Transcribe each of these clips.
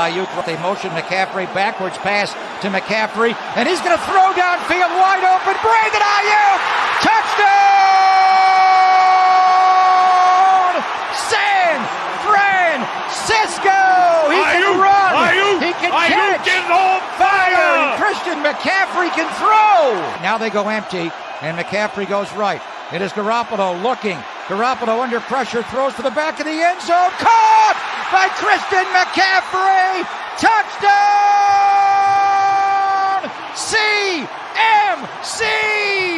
They motion McCaffrey, backwards pass to McCaffrey, and he's going to throw downfield wide open. Brandon Ayuk, touchdown! San Francisco! He can run, he can catch, is on fire! Christian McCaffrey can throw! Now they go empty, and McCaffrey goes right. It is Garoppolo looking. Garoppolo under pressure, throws to the back of the end zone. Caught by Christian McCaffrey. Touchdown! CMC!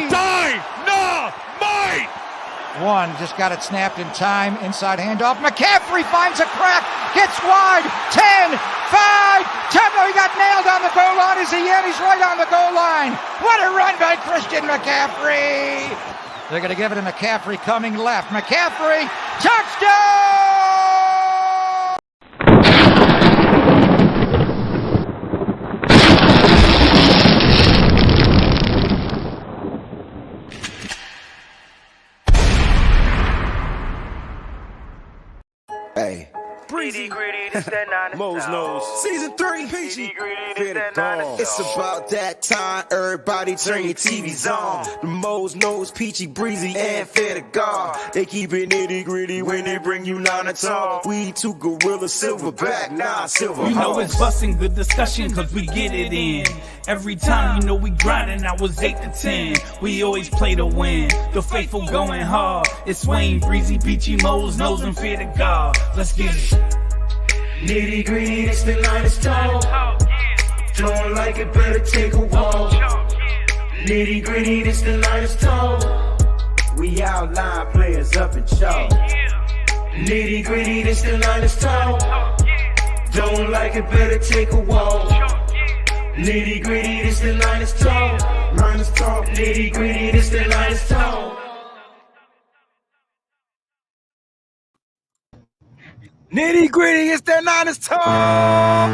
Dynamite! One, just got it snapped in time. Inside handoff. McCaffrey finds a crack. Gets wide. 10, 5, 10. Oh, he got nailed on the goal line. Is he in? He's right on the goal line. What a run by Christian McCaffrey! They're going to give it to McCaffrey coming left. McCaffrey, touchdown! Hey. Breezy, Mo's nose. Season 3, Peachy. It's about that time. Everybody turn your TVs on. The Mo's nose, Peachy, Breezy, and Fair to God. They keep it nitty gritty when they bring you 9 to talk. We two gorilla, silverback, nah, silver. You know it's busting good discussion cause we get it in. Every time you know we grinding, I was 8 to 10. We always play to win. The faithful going hard. It's Wayne, Breezy, Peachy, Mo's nose, and Fear to God. Let's get it. Nitty gritty, it's the line is tall. Don't like it, better take a walk. Nitty gritty, it's the line is tall. We outline players up in chalk. Nitty gritty, it's the line is tall. Don't like it, better take a walk. Nitty gritty, it's the line is tall. Line is tall. Nitty gritty, it's the line is tall. Nitty gritty, it's that 9 is tall.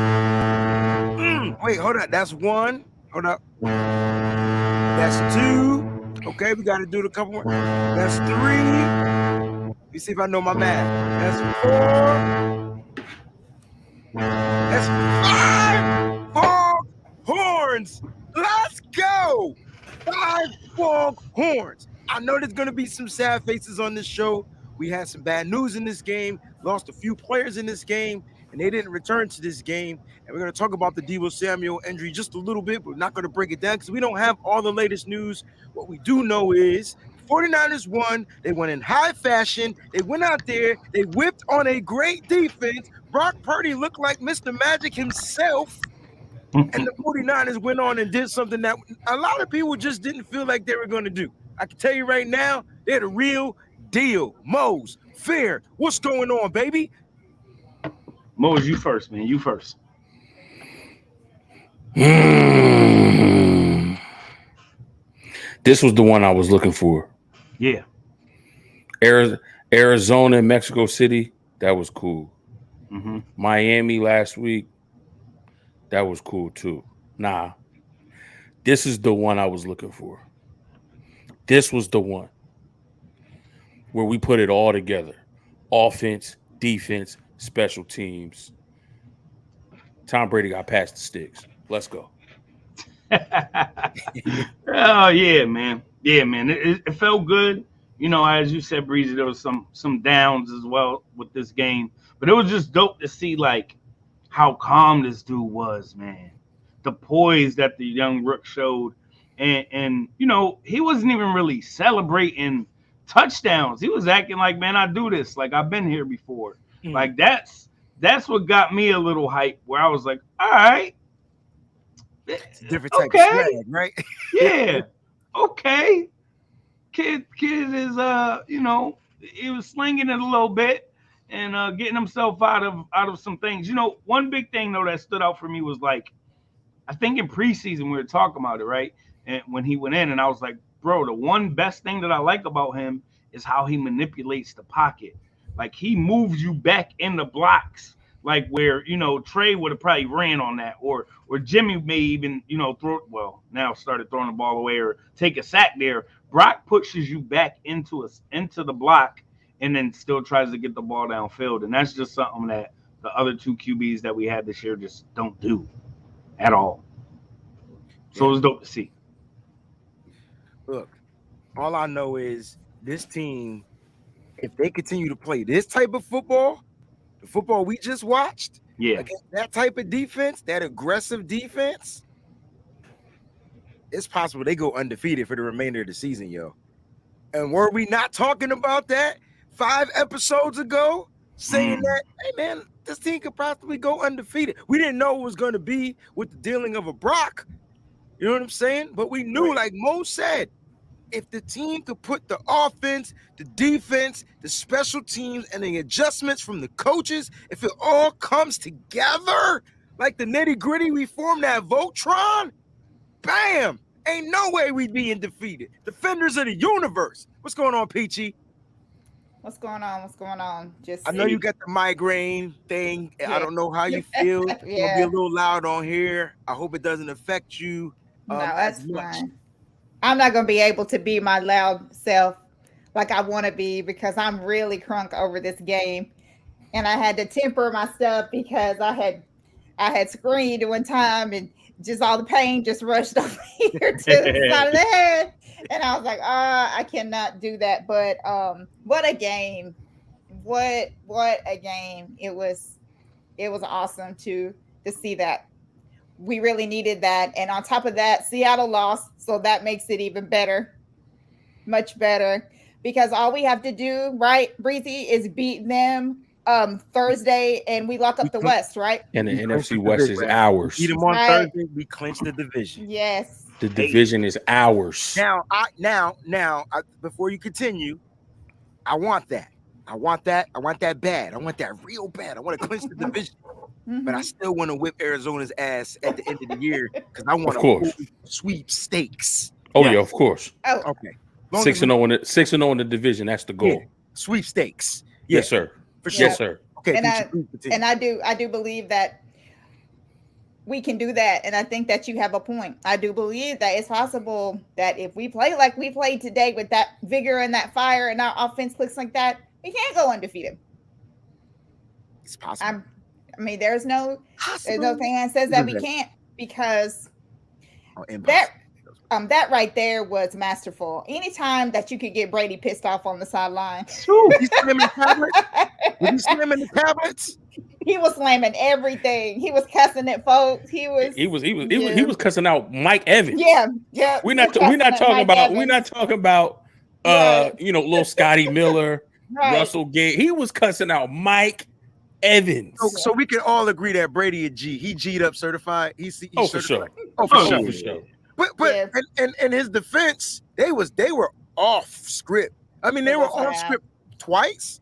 Wait, hold up. That's 1. Hold up. That's 2. Okay, we got to do the couple more. That's 3. Let me see if I know my math. That's 4. That's 5 foghorns. Let's go. 5 foghorns. I know there's going to be some sad faces on this show. We had some bad news in this game, lost a few players in this game, and they didn't return to this game. And we're going to talk about the Deebo Samuel injury just a little bit, but we're not going to break it down because we don't have all the latest news. What we do know is 49ers won. They won in high fashion. They went out there. They whipped on a great defense. Brock Purdy looked like Mr. Magic himself. And the 49ers went on and did something that a lot of people just didn't feel like they were going to do. I can tell you right now, they're the real deal. Mose, Fair, what's going on, baby? Mose, you first, man. You first. This was the one I was looking for. Yeah. Arizona and Mexico City, that was cool. Mm-hmm. Miami last week, that was cool too. Nah, this is the one I was looking for. This was the one where we put it all together. Offense, defense, special teams. Tom Brady got past the sticks. Let's go. Oh, yeah, man. Yeah, man. It felt good. You know, as you said, Breezy, there was some downs as well with this game. But it was just dope to see, like, how calm this dude was, man. The poise that the young rook showed. And you know, he wasn't even really celebrating touchdowns. He was acting like, man, I do this. Like, I've been here before. Mm-hmm. Like, that's what got me a little hype, where I was like, all right. It's a different type of swag, right? Yeah. Okay. Kid is you know, he was slinging it a little bit and getting himself out of some things. You know, one big thing though that stood out for me was, like, I think in preseason we were talking about it, right? And when he went in, and I was like, bro, the one best thing that I like about him is how he manipulates the pocket. Like, he moves you back in the blocks, like where, you know, Trey would have probably ran on that, or Jimmy may even, you know, now started throwing the ball away or take a sack there. Brock pushes you back into the block and then still tries to get the ball downfield. And that's just something that the other two QBs that we had this year just don't do at all. So it was dope to see. Look, all I know is this team, if they continue to play this type of football, the football we just watched, against that type of defense, that aggressive defense, it's possible they go undefeated for the remainder of the season, yo. And were we not talking about that 5 episodes ago, saying that, hey, man, this team could possibly go undefeated? We didn't know it was going to be with the dealing of a Brock. You know what I'm saying? But we knew, like Mo said, if the team could put the offense, the defense, the special teams, and the adjustments from the coaches, if it all comes together like the nitty gritty, we form that Voltron, bam, ain't no way we'd be undefeated. Defenders of the universe. What's going on, Peachy? What's going on? What's going on? Just I know you got the migraine thing. Yeah. I don't know how you feel. It's gonna be Yeah. a little loud on here. I hope it doesn't affect you. No, that's as much. fine. I'm not going to be able to be my loud self like I want to be because I'm really crunk over this game. And I had to temper my stuff because I had screamed one time and just all the pain just rushed over here to the side of the head. And I was like, I cannot do that. But what a game. What a game. It was awesome to see that. We really needed that. And on top of that, Seattle lost. So that makes it even better. Much better. Because all we have to do, right, Breezy, is beat them Thursday and we lock up the West, right? And the NFC West is ours. Beat them on Thursday, we clinch the division. Yes. The division is ours. Now, before you continue, I want that. I want that bad. I want that real bad. I want to clinch the division. But I still want to whip Arizona's ass at the end of the year because I want to sweepstakes. Oh yeah, of course. Oh, okay. 6-0 in the division. That's the goal. Yeah. Sweepstakes. Yes, sir. For sure. Yes, sir. Okay. And I do believe that we can do that, and I think that you have a point. I do believe that it's possible that if we play like we played today with that vigor and that fire, and our offense looks like that, we can't go undefeated. It's possible. I mean, there's no thing that says that we can't because that right there was masterful. Anytime that you could get Brady pissed off on the sideline, He's slamming tablets. Was he slamming the tablets? He was slamming everything. He was cussing at folks. He was cussing out Mike Evans. Yeah. We're not talking about little Scotty Miller, Russell Gage. He was cussing out Mike Evans. So we can all agree that Brady a G. He G'd up certified. He's for sure. For sure. But in his defense, they were off script. I mean, they were off script twice,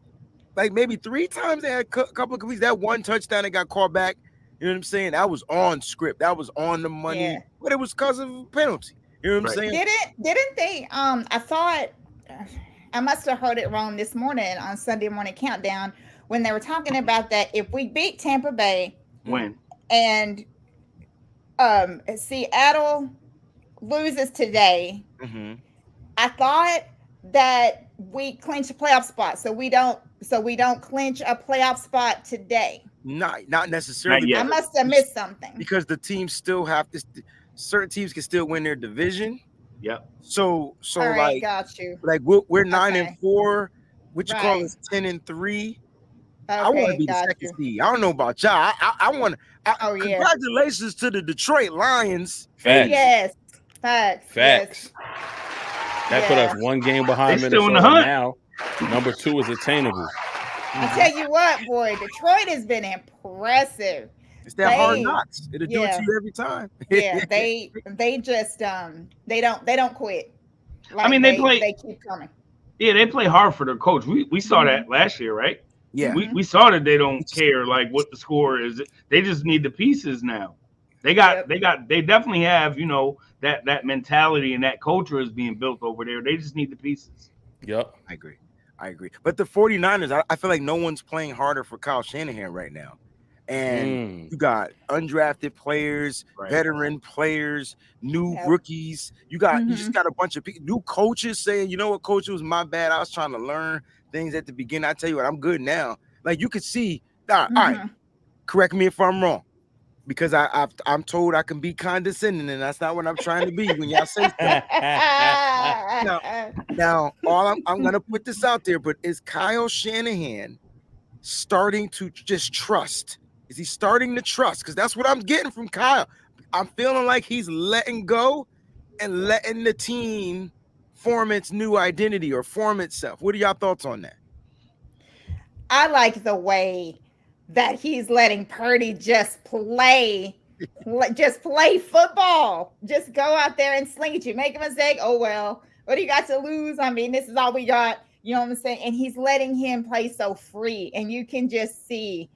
like maybe 3 times. They had a couple of completions. That one touchdown that got called back. You know what I'm saying? That was on script. That was on the money. But it was because of a penalty. You know what I'm saying? Didn't they? I thought I must have heard it wrong this morning on Sunday Morning Countdown when they were talking about that if we beat Tampa Bay and Seattle loses today, I thought that we clinch a playoff spot. So we don't clinch a playoff spot today. Not necessarily. I must have missed something. Because the teams still have to. Certain teams can still win their division. Yep. So all right, like, got you. Like we're 9-4. What you call us 10-3. I want to be the second seed. I don't know about y'all. I want to. Congratulations to the Detroit Lions. Facts. Yes. Facts. Yes. That put us 1 game behind Minnesota now. Number 2 is attainable. I tell you what, boy, Detroit has been impressive. It's that hard knocks. It'll do it to you every time. they just they don't quit. Like, I mean, they keep coming. Yeah, they play hard for their coach. We saw that last year, right? Yeah. We saw that they don't care like what the score is. They just need the pieces now. They definitely have, that mentality and that culture is being built over there. They just need the pieces. Yep. I agree. But the 49ers, I feel like no one's playing harder for Kyle Shanahan right now. And you got undrafted players, veteran players, new rookies. You just got a bunch of people, new coaches saying, you know what, coach, it was my bad. I was trying to learn things at the beginning. I tell you what, I'm good now. Like you could see, all right, Correct me if I'm wrong, because I'm told I can be condescending, and that's not what I'm trying to be when y'all say stuff. Now, I'm gonna put this out there, but is Kyle Shanahan starting to just trust? Is he starting to trust? Because that's what I'm getting from Kyle. I'm feeling like he's letting go and letting the team form its new identity or form itself. What are y'all thoughts on that? I like the way that he's letting Purdy just play football. Just go out there and sling it. You make a mistake, oh well. What do you got to lose? I mean, this is all we got. You know what I'm saying? And he's letting him play so free. And you can just see,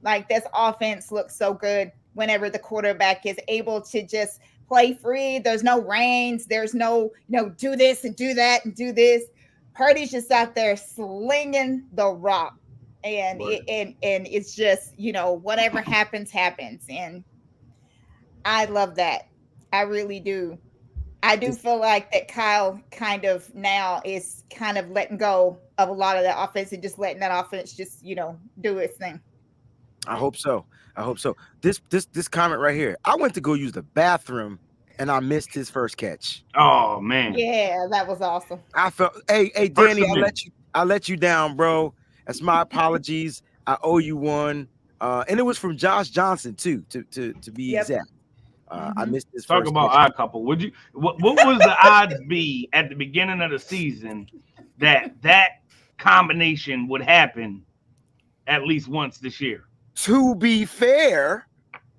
like, this offense looks so good whenever the quarterback is able to just play free. There's no reins. There's no, do this and do that and do this. Purdy's just out there slinging the rock. And it's just, whatever happens. And I love that. I really do. I do feel like that Kyle kind of now is kind of letting go of a lot of that offense and just letting that offense just, do its thing. I hope so. This comment right here. I went to go use the bathroom and I missed his first catch. Oh man. Yeah, that was awesome. I felt, hey Danny, I let you down, bro. That's my apologies. I owe you one. And it was from Josh Johnson too, to be exact. I missed this. Talk about odd couple. What was the odds be at the beginning of the season that combination would happen at least once this year? To be fair,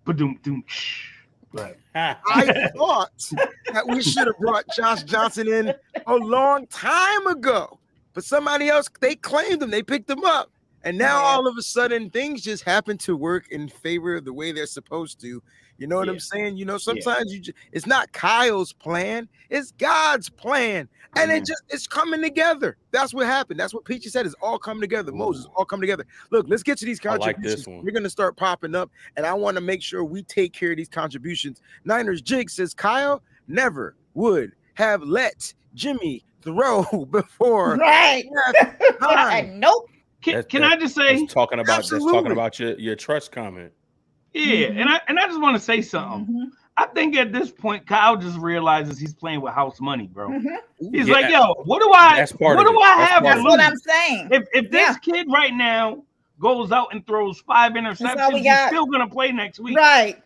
Right. I thought that we should have brought Josh Johnson in a long time ago, but somebody else, they claimed him, they picked him up, and now all of a sudden things just happen to work in favor of the way they're supposed to. You know what I'm saying? Sometimes it's not Kyle's plan, it's God's plan. And it's coming together. That's what happened. That's what Peachy said. It's all coming together. Moses, all coming together. Look, let's get to these contributions. I like this one. We're going to start popping up, and I want to make sure we take care of these contributions. Niners Jig says Kyle never would have let Jimmy throw before. Right. Nope. Can I just say, that's talking about your trust comment. Yeah, and I just want to say something. Mm-hmm. I think at this point, Kyle just realizes he's playing with house money, bro. Mm-hmm. He's like, yo, what do I have to That's lose? what I'm saying. If this kid right now goes out and throws 5 interceptions, he's still gonna play next week. Right.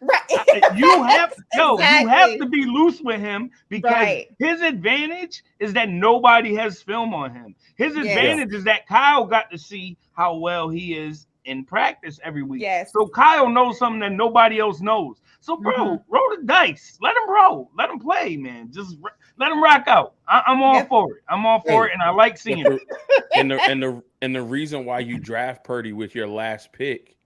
You have to be loose with him, because his advantage is that nobody has film on him. His advantage is that Kyle got to see how well he is in practice every week. Yes. So Kyle knows something that nobody else knows. So, bro, roll the dice. Let him roll. Let him play, man. Just let him rock out. I'm all for it. I'm all for it, and I like seeing it. And the reason why you draft Purdy with your last pick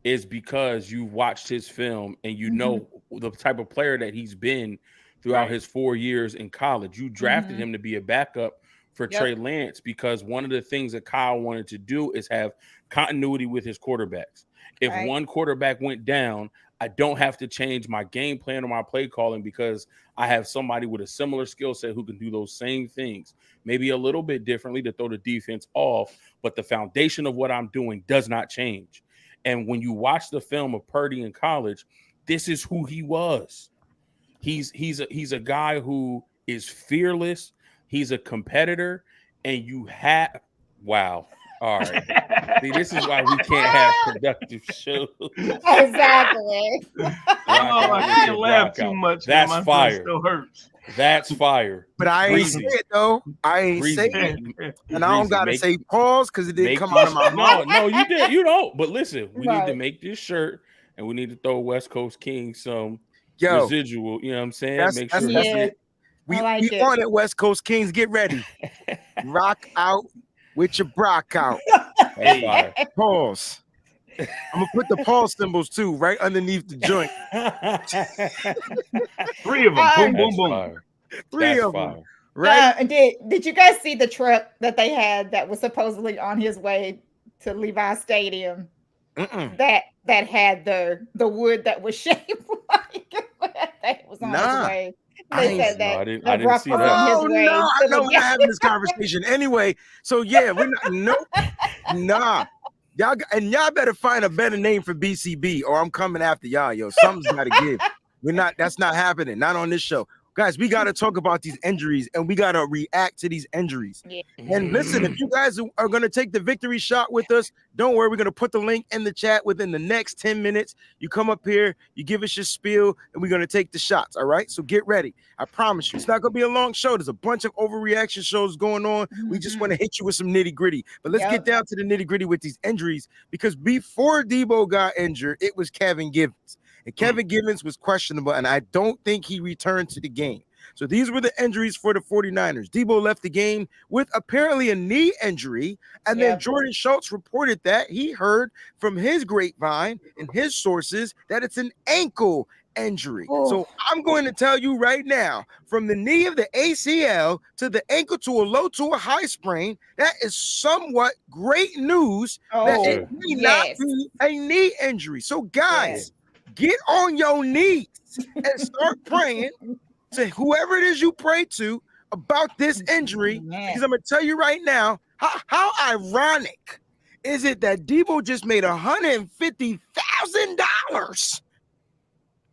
is because you watched his film and you know the type of player that he's been throughout his 4 years in college. You drafted him to be a backup for Trey Lance, because one of the things that Kyle wanted to do is have continuity with his quarterbacks. If one quarterback went down, I don't have to change my game plan or my play calling, because I have somebody with a similar skill set who can do those same things, maybe a little bit differently to throw the defense off, but the foundation of what I'm doing does not change. And when you watch the film of Purdy in college, this is who he was. He's a guy who is fearless. He's a competitor, and you have all right. See, this is why we can't have productive shows. Exactly. I can't laugh too much. That's fire. Still hurts. That's fire. But I ain't say it though. I ain't say it, and I don't gotta say pause because it didn't come out of my mouth. No, you did. You don't. But listen, we need to make this shirt, and we need to throw West Coast King some residual. You know what I'm saying? Make sure that's it. We on it, West Coast Kings. Get ready. Rock out with your Brock out. Hey, pause. I'm gonna put the pause symbols too, right underneath the joint. 3 of them. Boom, boom, boom. Fire. 3 of them. Right? Did you guys see the truck that they had that was supposedly on his way to Levi Stadium? That had the wood that was shaped like that was on his way. They said that. I didn't see that. Oh no, I know we're having this conversation anyway. So yeah, we're not. Nope. Nah. y'all better find a better name for BCB, or I'm coming after y'all, yo. Something's got to give. That's not happening. Not on this show. Guys, we got to talk about these injuries, and we got to react to these injuries. Yeah. And listen, if you guys are going to take the victory shot with us, don't worry. We're going to put the link in the chat within the next 10 minutes. You come up here, you give us your spiel, and we're going to take the shots, all right? So get ready. I promise you. It's not going to be a long show. There's a bunch of overreaction shows going on. We just want to hit you with some nitty-gritty. But let's get down to the nitty-gritty with these injuries, because before Deebo got injured, it was Kevin Givens. And Kevin Givens was questionable, and I don't think he returned to the game. So these were the injuries for the 49ers. Deebo left the game with apparently a knee injury, and then Jordan Schultz reported that he heard from his grapevine and his sources that it's an ankle injury. So I'm going to tell you right now, from the knee of the ACL to the ankle to a low to a high sprain, that is somewhat great news that it may not be a knee injury. So guys, get on your knees and start praying to whoever it is you pray to about this injury. Because I'm going to tell you right now, how ironic is it that Deebo just made $150,000?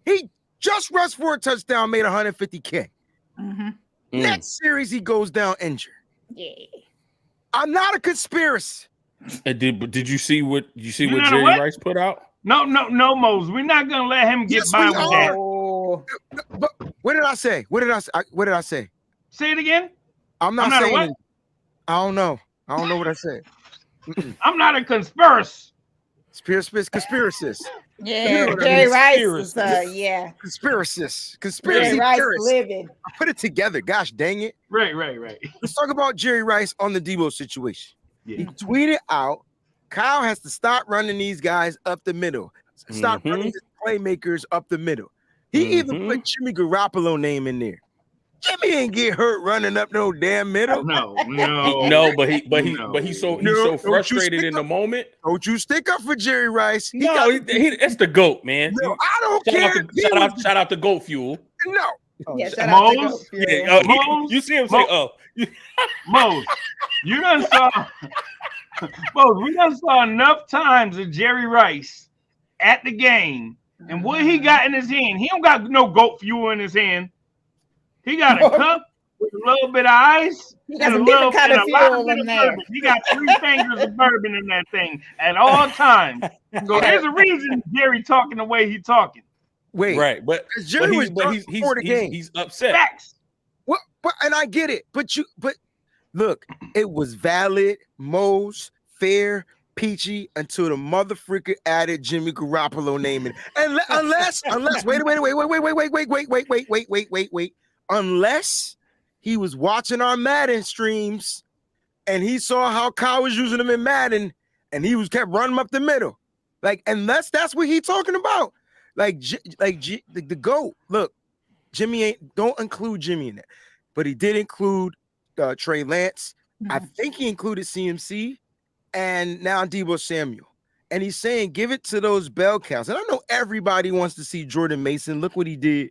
He just rushed for a touchdown, made $150K. Next series, he goes down injured. I'm not a conspiracy. Did you see what Jerry Rice put out? No, Mose. We're not gonna let him get by with that. But what did I say? What did I say? Say it again. I'm not saying what? I don't know what I said. I'm not a conspiracist. Conspiracist. Yeah, Jerry Rice is conspiracist. Jerry Rice living. I put it together. Gosh dang it. Right. Let's talk about Jerry Rice on the Deebo situation. He tweeted out, Kyle has to stop running these guys up the middle. Stop running his playmakers up the middle. He even put Jimmy Garoppolo name in there. Jimmy ain't get hurt running up no damn middle. No, he's so frustrated in the moment. Don't you stick up for Jerry Rice? It's the GOAT, man. No, I don't care. Shout out to GOAT Fuel. No. Shout out to Mose. Mose. You see him say, Mose, you done saw Mose, we done saw enough times of Jerry Rice at the game, and what he got in his hand, he don't got no goat fuel in his hand. He got a cup with a little bit of ice. He got a different kind of fuel in there. He got 3 fingers of bourbon in that thing at all times. So there's a reason Jerry talking the way he talking. Wait, right, but Jerry he's upset. Facts. What? And I get it, but look, it was valid, Mose, fair, peachy until the motherfucker added Jimmy Garoppolo name in. And unless wait. Unless he was watching our Madden streams and he saw how Kyle was using them in Madden and he kept running up the middle. Like, unless that's what he's talking about. The GOAT. Look, Jimmy don't include Jimmy in that, but he did include Trey Lance. I think he included CMC and now Deebo Samuel. And he's saying, give it to those bell cows. And I know everybody wants to see Jordan Mason. Look what he did.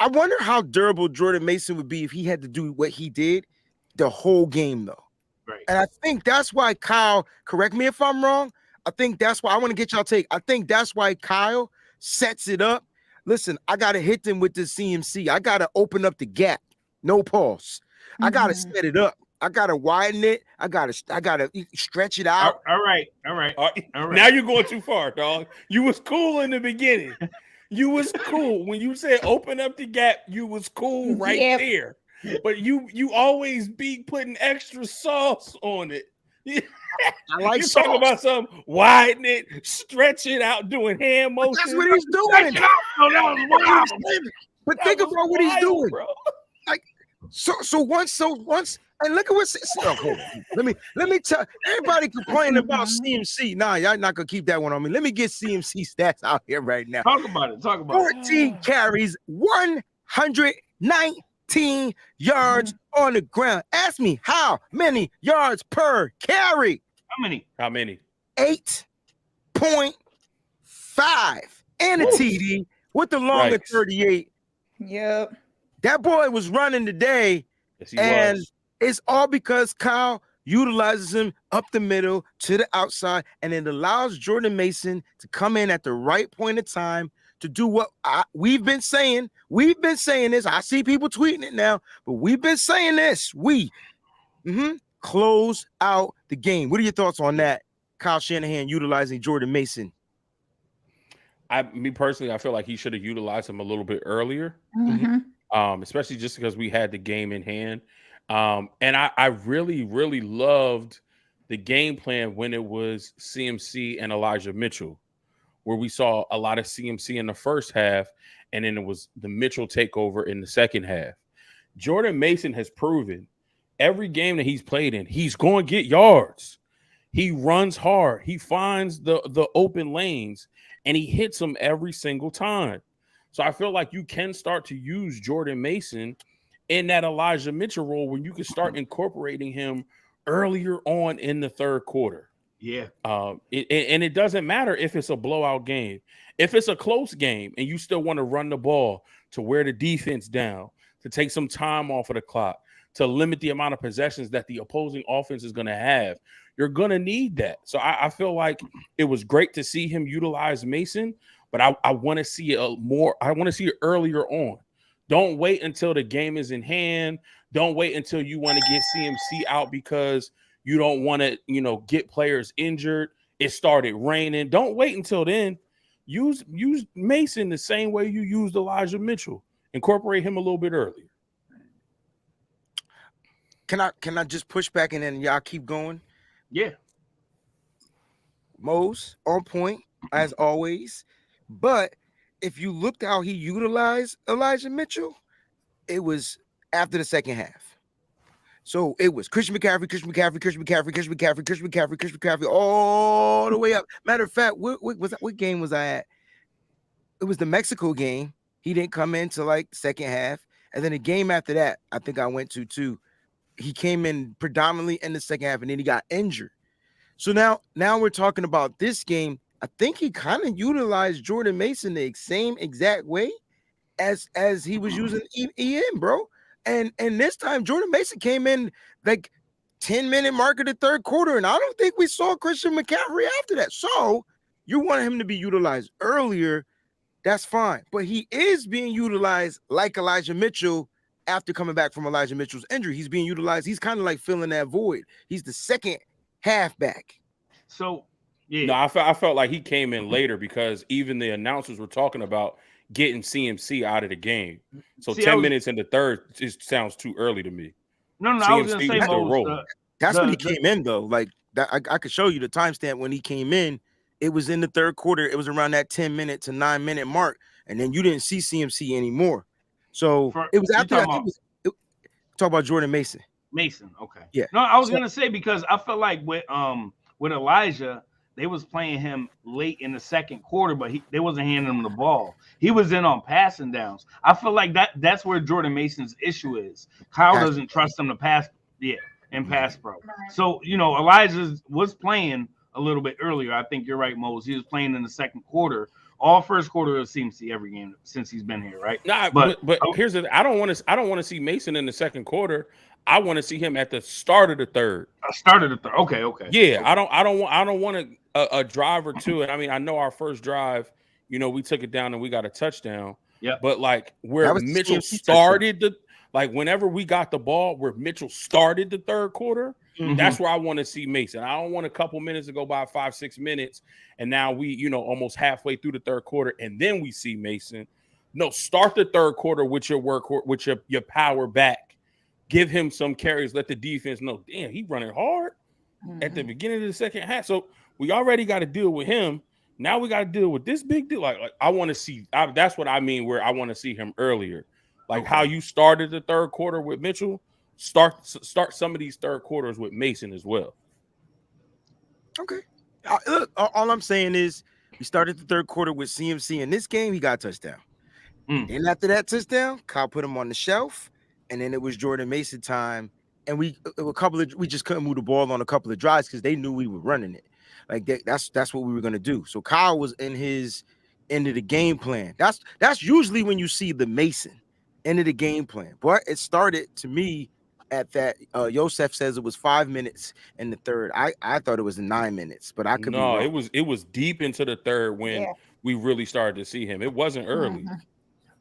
I wonder how durable Jordan Mason would be if he had to do what he did the whole game, though. Right. And I think that's why Kyle, correct me if I'm wrong, I think that's why I want to get y'all take. I think that's why Kyle sets it up. Listen, I got to hit them with the CMC. I got to open up the gap. No pause. I got to set it up. I got to widen it. I got to stretch it out. All right. Now you're going too far, dog. You was cool in the beginning. You was cool. When you said open up the gap, you was cool right there. But you always be putting extra sauce on it. I like you talking about something, widen it, stretch it out, doing hand motions. That's what he's doing. But think about what he's doing, bro. Like so once, and look at what. Okay, let me tell everybody complaining about CMC. Nah, y'all not gonna keep that one on me. Let me get CMC stats out here right now. Talk about it. 14 carries, 119 yards on the ground. Ask me how many yards per carry? How many? 8.5 and a TD with the longer 38. Yep. That boy was running today, Yes, he was. It's all because, Kyle, utilizes him up the middle to the outside, and it allows Jordan Mason to come in at the right point of time to do what we've been saying. We've been saying this. I see people tweeting it now, but we've been saying this. Close out the game. What are your thoughts on that? Kyle Shanahan utilizing Jordan Mason. Me personally, I feel like he should have utilized him a little bit earlier, especially just because we had the game in hand. And I really, really loved the game plan when it was CMC and Elijah Mitchell, where we saw a lot of CMC in the first half, and then it was the Mitchell takeover in the second half. Jordan Mason has proven every game that he's played in, he's going to get yards. He runs hard. He finds the open lanes, and he hits them every single time. So I feel like you can start to use Jordan Mason in that Elijah Mitchell role when you can start incorporating him earlier on in the third quarter. Yeah. And it doesn't matter if it's a blowout game. If it's a close game and you still want to run the ball to wear the defense down, to take some time off of the clock, to limit the amount of possessions that the opposing offense is going to have, you're going to need that. So I feel like it was great to see him utilize Mason, but I want to see it more. I want to see it earlier on. Don't wait until the game is in hand. Don't wait until you want to get CMC out because you don't want to, get players injured. It started raining. Don't wait until then. Use Mason the same way you used Elijah Mitchell. Incorporate him a little bit earlier. Can I just push back and then y'all keep going? Yeah. Mose on point as always, but if you looked how he utilized Elijah Mitchell, it was after the second half. So it was Christian McCaffrey, all the way up. Matter of fact, what game was I at? It was the Mexico game. He didn't come in till like the second half, and then the game after that, I think I went to too. He came in predominantly in the second half, and then he got injured. So now we're talking about this game. I think he kind of utilized Jordan Mason the same exact way as he was using EM, bro. And this time Jordan Mason came in like 10-minute mark of the third quarter, and I don't think we saw Christian McCaffrey after that. So you want him to be utilized earlier, that's fine. But he is being utilized like Elijah Mitchell after coming back from Elijah Mitchell's injury. He's being utilized. He's kind of like filling that void. He's the second halfback. So, yeah. No, I felt like he came in later because even the announcers were talking about getting CMC out of the game. So 10 minutes in the third just sounds too early to me. No, CMC I was going to say, that's when he came in, though. Like, that, I could show you the timestamp when he came in. It was in the third quarter. It was around that 10-minute to 9-minute mark. And then you didn't see CMC anymore. So it was after talk about Jordan Mason. Mason, okay. Yeah. No, I was gonna say because I felt like with Elijah, they was playing him late in the second quarter, but they wasn't handing him the ball. He was in on passing downs. I feel like that's where Jordan Mason's issue is. Kyle doesn't trust him to pass, pass pro. So Elijah was playing a little bit earlier. I think you're right, Mose. He was playing in the second quarter. All first quarter of CMC every game since he's been here, right? Nah, but here's the I don't want to see Mason in the second quarter. I want to see him at the start of the third. Okay. Yeah, I don't want a drive or two. And I mean, I know our first drive, we took it down and we got a touchdown. Yeah. But like where Mitchell started whenever we got the ball, where Mitchell started the third quarter, that's where I want to see Mason. I don't want a couple minutes to go by, 5-6 minutes, and now we, almost halfway through the third quarter, and then we see Mason. No, start the third quarter with your work, with your power back. Give him some carries. Let the defense know, damn, he running hard at the beginning of the second half. So we already got to deal with him. Now we got to deal with this big deal. Like I want to see. That's what I mean. Where I want to see him earlier, like how you started the third quarter with Mitchell. Start some of these third quarters with Mason as well. Okay. Look, all I'm saying is we started the third quarter with CMC. In this game, he got a touchdown. And after that touchdown, Kyle put him on the shelf, and then it was Jordan Mason time. And we just couldn't move the ball on a couple of drives because they knew we were running it. Like that's what we were gonna do. So Kyle was in his end of the game plan. That's usually when you see the Mason end of the game plan. But it started to me at that. Yosef says it was 5 minutes in the third. I thought it was 9 minutes, but I could be wrong. it was deep into the third when we really started to see him. It wasn't early.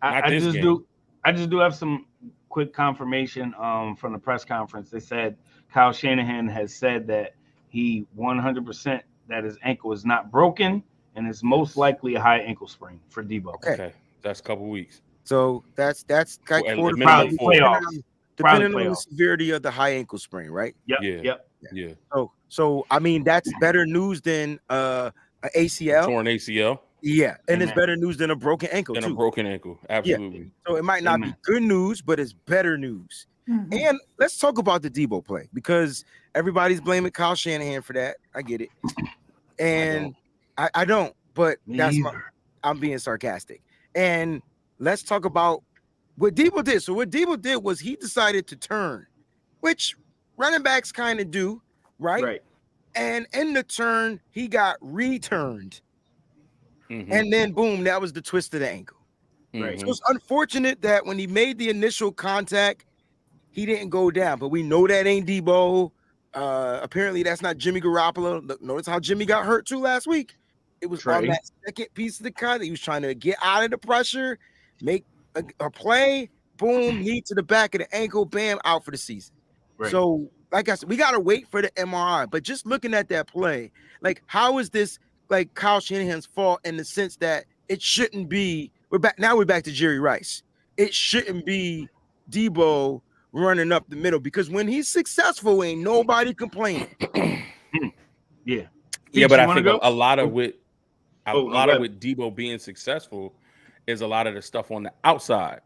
I just do have some quick confirmation from the press conference. They said Kyle Shanahan has said that he 100% that his ankle is not broken and is most likely a high ankle sprain for Deebo. Okay. That's a couple weeks. So that's like Well, 4 to 5 probably weeks, playoffs. depending on the severity of the high ankle sprain, right? Yep. Yeah. So I mean, that's better news than an ACL. Torn ACL. Yeah, and it's better news than a broken ankle Than too. a broken ankle. Absolutely. Yeah. So it might not be good news, but it's better news. And let's talk about the Deebo play, because everybody's blaming Kyle Shanahan for that. I get it. And I don't, but I'm being sarcastic. And let's talk about what Deebo did. So what Deebo did was he decided to turn, which running backs kind of do, right? Right. And in the turn, he got returned. And then boom, that was the twist of the ankle. Right. So it's unfortunate that when he made the initial contact, he didn't go down. But we know that ain't Deebo. Apparently that's not Jimmy Garoppolo. Look, notice how Jimmy got hurt too last week. It was on that second piece of the cut. He was trying to get out of the pressure, make a play, boom, knee to the back of the ankle, bam, out for the season. Right. So, like I said, we got to wait for the MRI. But just looking at that play, like, how is this like Kyle Shanahan's fault in the sense that it shouldn't be? We're back to Jerry Rice. It shouldn't be Deebo running up the middle, because when he's successful, ain't nobody complaining. Yeah, but I think a lot of with Deebo being successful is a lot of the stuff on the outside,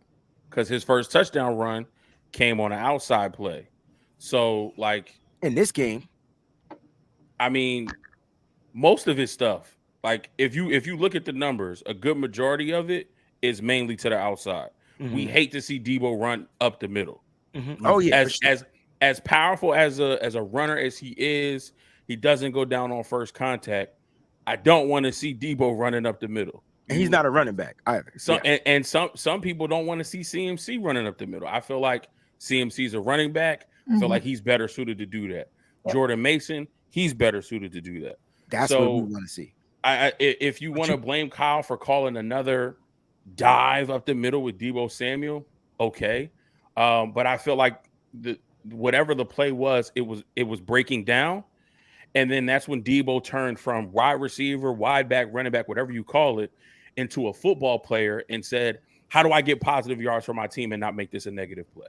because his first touchdown run came on an outside play. So, like in this game, I mean, most of his stuff, like if you look at the numbers, a good majority of it is mainly to the outside. We hate to see Deebo run up the middle. Oh yeah, as powerful as a runner as he is, he doesn't go down on first contact. I don't want to see Deebo running up the middle. And he's not a running back either. Some people don't want to see CMC running up the middle. I feel like CMC's a running back. I feel like he's better suited to do that. Jordan Mason, he's better suited to do that. That's what we want to see. If you want to blame Kyle for calling another dive up the middle with Deebo Samuel, okay. But I feel like whatever the play was, it was breaking down. And then that's when Deebo turned from wide receiver, wide back, running back, whatever you call it, into a football player and said, how do I get positive yards for my team and not make this a negative play?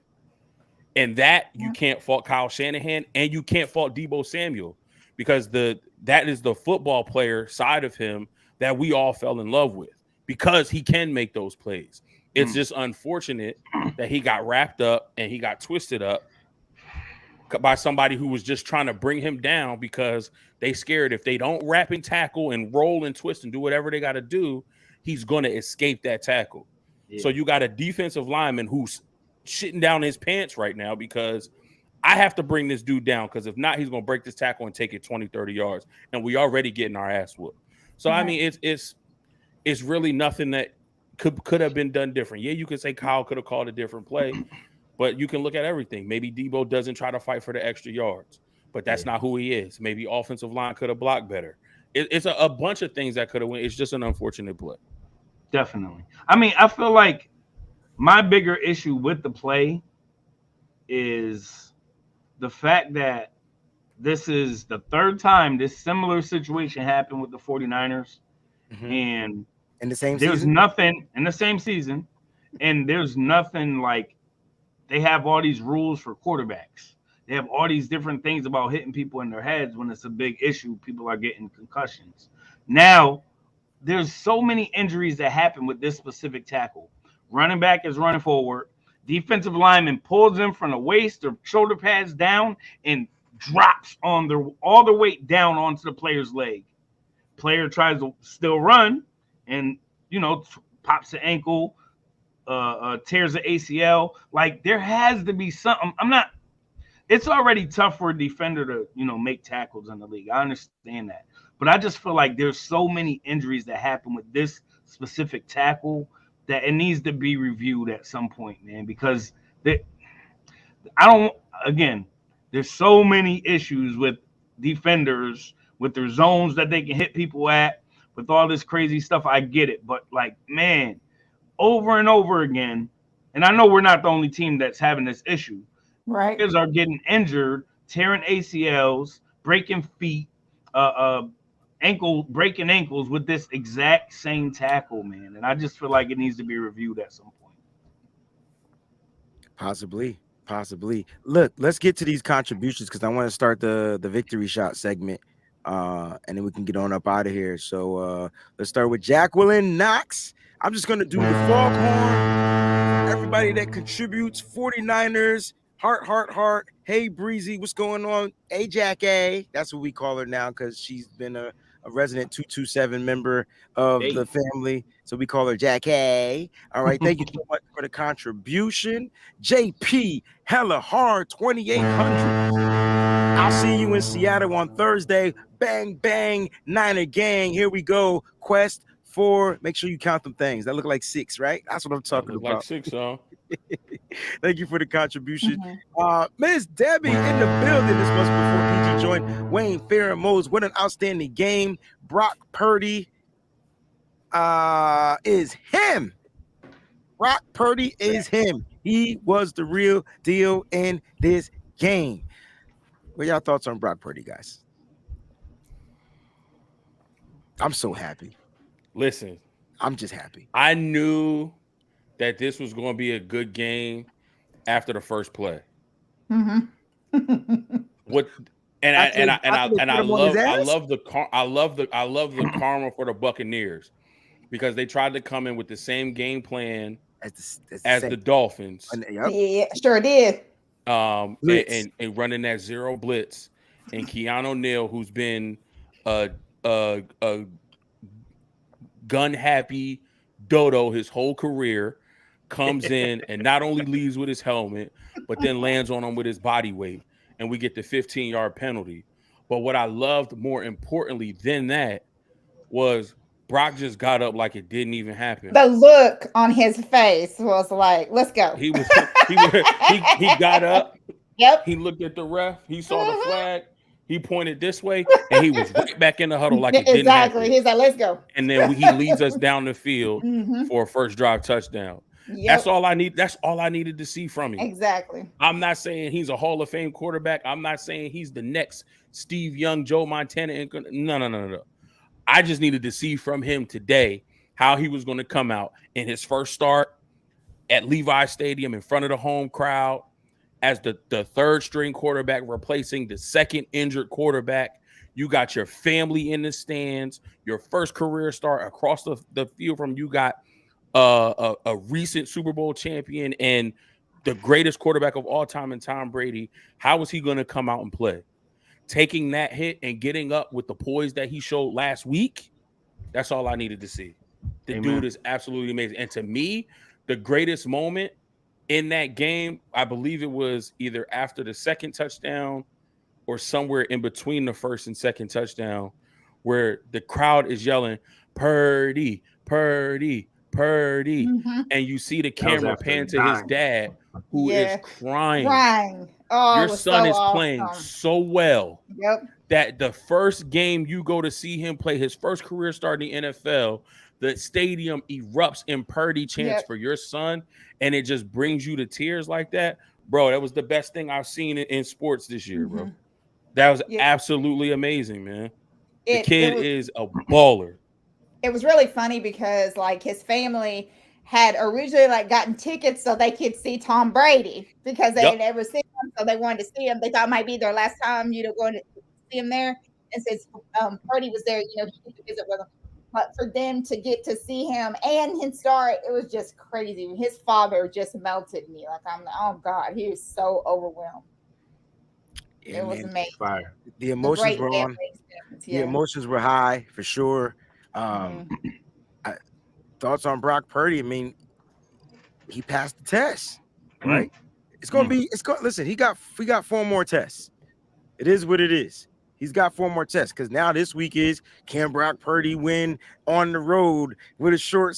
And that you can't fault Kyle Shanahan, and you can't fault Deebo Samuel, because that is the football player side of him that we all fell in love with, because he can make those plays. It's just unfortunate that he got wrapped up and he got twisted up by somebody who was just trying to bring him down, because they scared if they don't wrap and tackle and roll and twist and do whatever they got to do, he's going to escape that tackle. So you got a defensive lineman who's shitting down his pants right now, because I have to bring this dude down, because if not, he's going to break this tackle and take it 20, 30 yards. And we already getting our ass whooped. So, I mean, it's really nothing that could have been done different. Yeah, you could say Kyle could have called a different play, but you can look at everything. Maybe Deebo doesn't try to fight for the extra yards, but that's not who he is. Maybe offensive line could have blocked better. It's a bunch of things that could have went. It's just an unfortunate play. Definitely. I mean, I feel like my bigger issue with the play is the fact that this is the third time this similar situation happened with the 49ers. And in the same there's season? nothing in the same season, and there's nothing like they have all these rules for quarterbacks. They have all these different things about hitting people in their heads when it's a big issue. People are getting concussions. Now, there's so many injuries that happen with this specific tackle. Running back is running forward. Defensive lineman pulls him from the waist or shoulder pads down and drops on all the weight down onto the player's leg. Player tries to still run and, pops the ankle, tears the ACL. Like, there has to be something. It's already tough for a defender to, make tackles in the league. I understand that. But I just feel like there's so many injuries that happen with this specific tackle that it needs to be reviewed at some point, man, because again, there's so many issues with defenders, with their zones that they can hit people at, with all this crazy stuff. I get it, but like, man, over and over again, and I know we're not the only team that's having this issue. Right. Players are getting injured, tearing ACLs, breaking feet, breaking ankles with this exact same tackle, man. And I just feel like it needs to be reviewed at some point. Possibly. Look, let's get to these contributions because I want to start the victory shot segment, and then we can get on up out of here. So let's start with Jacqueline Knox. I'm just gonna do the foghorn. Everybody that contributes, 49ers, heart. Hey Breezy, what's going on? Hey Jack A. That's what we call her now because she's been a resident 227 member of the family. So we call her Jack A. All right. Thank you so much for the contribution. JP, hella hard, 2,800. I'll see you in Seattle on Thursday. Bang, bang, Niner gang. Here we go. Quest 4. Make sure you count them things. That look like 6, right? That's what I'm talking about. Like 6, huh? Thank you for the contribution. Miss Debbie in the building. This was before PG joined. Wayne Farrah-Mose. What an outstanding game. Brock Purdy is him. Brock Purdy is him. He was the real deal in this game. What y'all thoughts on Brock Purdy, guys? I'm so happy. Listen, I'm just happy. I knew that this was going to be a good game after the first play. What? I love the karma for the Buccaneers because they tried to come in with the same game plan as the Dolphins. Yeah, sure did. And running that zero blitz, and Keanu Neal, who's been a gun happy dodo his whole career, comes in and not only leaves with his helmet, but then lands on him with his body weight, and we get the 15-yard penalty. But what I loved more importantly than that was Brock just got up like it didn't even happen. The look on his face was like, "Let's go." He got up. Yep. He looked at the ref. He saw the flag. He pointed this way, and he was right back in the huddle like it didn't happen. He's like, "Let's go." And then he leads us down the field for a first drive touchdown. Yep. That's all I need. That's all I needed to see from him. Exactly. I'm not saying he's a Hall of Fame quarterback. I'm not saying he's the next Steve Young, Joe Montana. No. I just needed to see from him today how he was going to come out in his first start at Levi Stadium in front of the home crowd as the third string quarterback replacing the second injured quarterback. You got your family in the stands, your first career start across the field from you got a recent Super Bowl champion and the greatest quarterback of all time in Tom Brady. How was he going to come out and play? Taking that hit and getting up with the poise that he showed last week, that's all I needed to see. The dude is absolutely amazing. And to me, the greatest moment in that game, I believe it was either after the second touchdown or somewhere in between the first and second touchdown, where the crowd is yelling, "Purdy, Purdy, Purdy," and you see the camera pan to his dad, who is crying. Oh, your son is awesome. playing so well that the first game you go to see him play, his first career start in the NFL, the stadium erupts in Purdy chants for your son, and it just brings you to tears like that. Bro, that was the best thing I've seen in sports this year, bro. That was absolutely amazing, man. The kid is a baller. It was really funny because like his family had originally like gotten tickets so they could see Tom Brady because they had never seen him, so they wanted to see him. They thought it might be their last time, going to see him there. And since Purdy was there, he could visit with him. But for them to get to see him and his start, it was just crazy. His father just melted me. Like I'm like, oh God, he was so overwhelmed. Yeah, it was amazing. Fire. The emotions were on. The emotions were high for sure. Thoughts on Brock Purdy? I mean, he passed the test, right? It's gonna be. Listen, we got 4 more tests. It is what it is. He's got 4 more tests because now this week is, can Brock Purdy win on the road with a short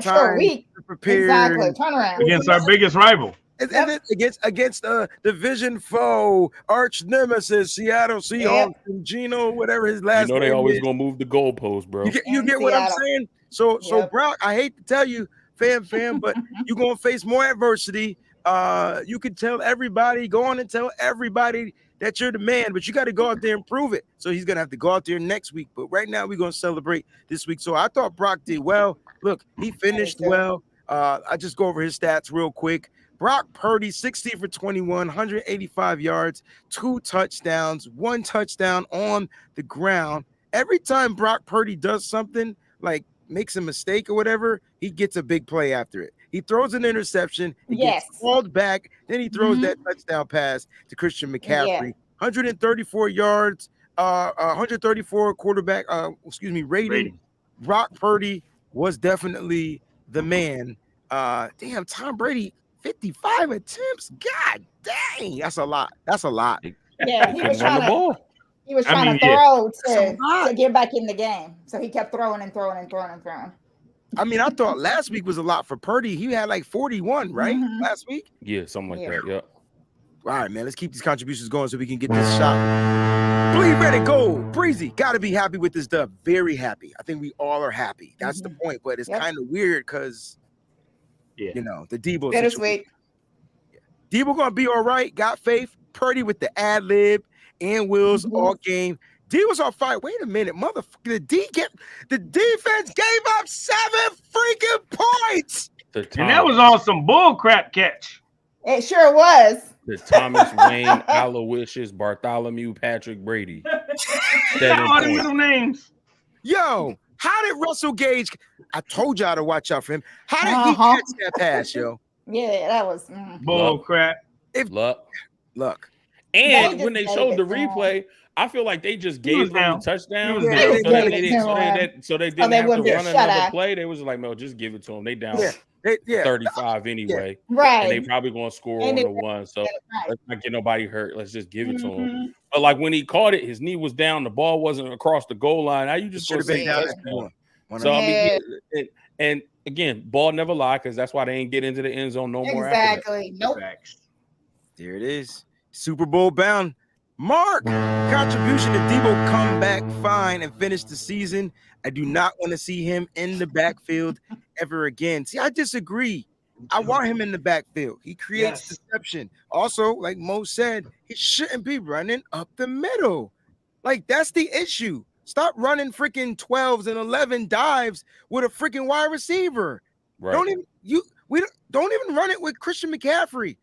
time week. to prepare? Exactly. Turn around against our biggest rival. Against division foe, arch nemesis, Seattle Seahawks, and Gino, whatever his last name is. they always gonna move the goalpost, bro. You get what I'm saying? So Brock, I hate to tell you, fam, but you're gonna face more adversity. You can tell everybody, go on and tell everybody that you're the man, but you got to go out there and prove it. So he's gonna have to go out there next week. But right now, we're gonna celebrate this week. So I thought Brock did well. Look, he finished well. I just go over his stats real quick. Brock Purdy, 16 for 21, 185 yards, 2 touchdowns, 1 touchdown on the ground. Every time Brock Purdy does something like makes a mistake or whatever, he gets a big play after it. He throws an interception, and gets called back, then he throws that touchdown pass to Christian McCaffrey. 134 yards, 134 quarterback, rating. Brock Purdy was definitely the man. Damn, Tom Brady, 55 attempts. God dang, that's a lot. Yeah, he was trying to throw to get back in the game. So he kept throwing and throwing and throwing and throwing. I mean, I thought last week was a lot for Purdy. He had like 41, right? Last week? Yeah, something like that. Yeah. All right, man. Let's keep these contributions going so we can get this shot. Bleed red and gold. Breezy. Got to be happy with this dub. Very happy. I think we all are happy. That's the point. But it's kind of weird because, you know, the Deebo Bittersweet. Deebo going to be all right. Got faith. Purdy with the ad lib and Wills all game. D was on fire. Wait a minute, motherfucker. The defense gave up 7 freaking points. And that was on some bull crap catch. It sure was. The Thomas Wayne, Aloysius, Bartholomew, Patrick Brady. All the middle names. Yo, how did Russell Gage? I told y'all to watch out for him. How did he catch that pass, yo? Yeah, that was bull crap. Luck. And when they showed the replay, I feel like they just gave them the touchdown. So they didn't have to run another play. They was like, no, just give it to them. They down 35 anyway. Right. And they probably going to score on the one. So let's not get nobody hurt. Let's just give it to them. But like when he caught it, his knee was down. The ball wasn't across the goal line. How you just going to say touchdown? So, I mean, and again, ball never lie because that's why they ain't get into the end zone no more. Exactly. Nope. There it is. Super Bowl bound. Mark, contribution to Deebo come back fine and finish the season. I do not want to see him in the backfield ever again. See, I disagree. I want him in the backfield. He creates deception. Also, like Mo said, he shouldn't be running up the middle. Like, that's the issue. Stop running freaking 12s and 11 dives with a freaking wide receiver. Right. Don't even run it with Christian McCaffrey.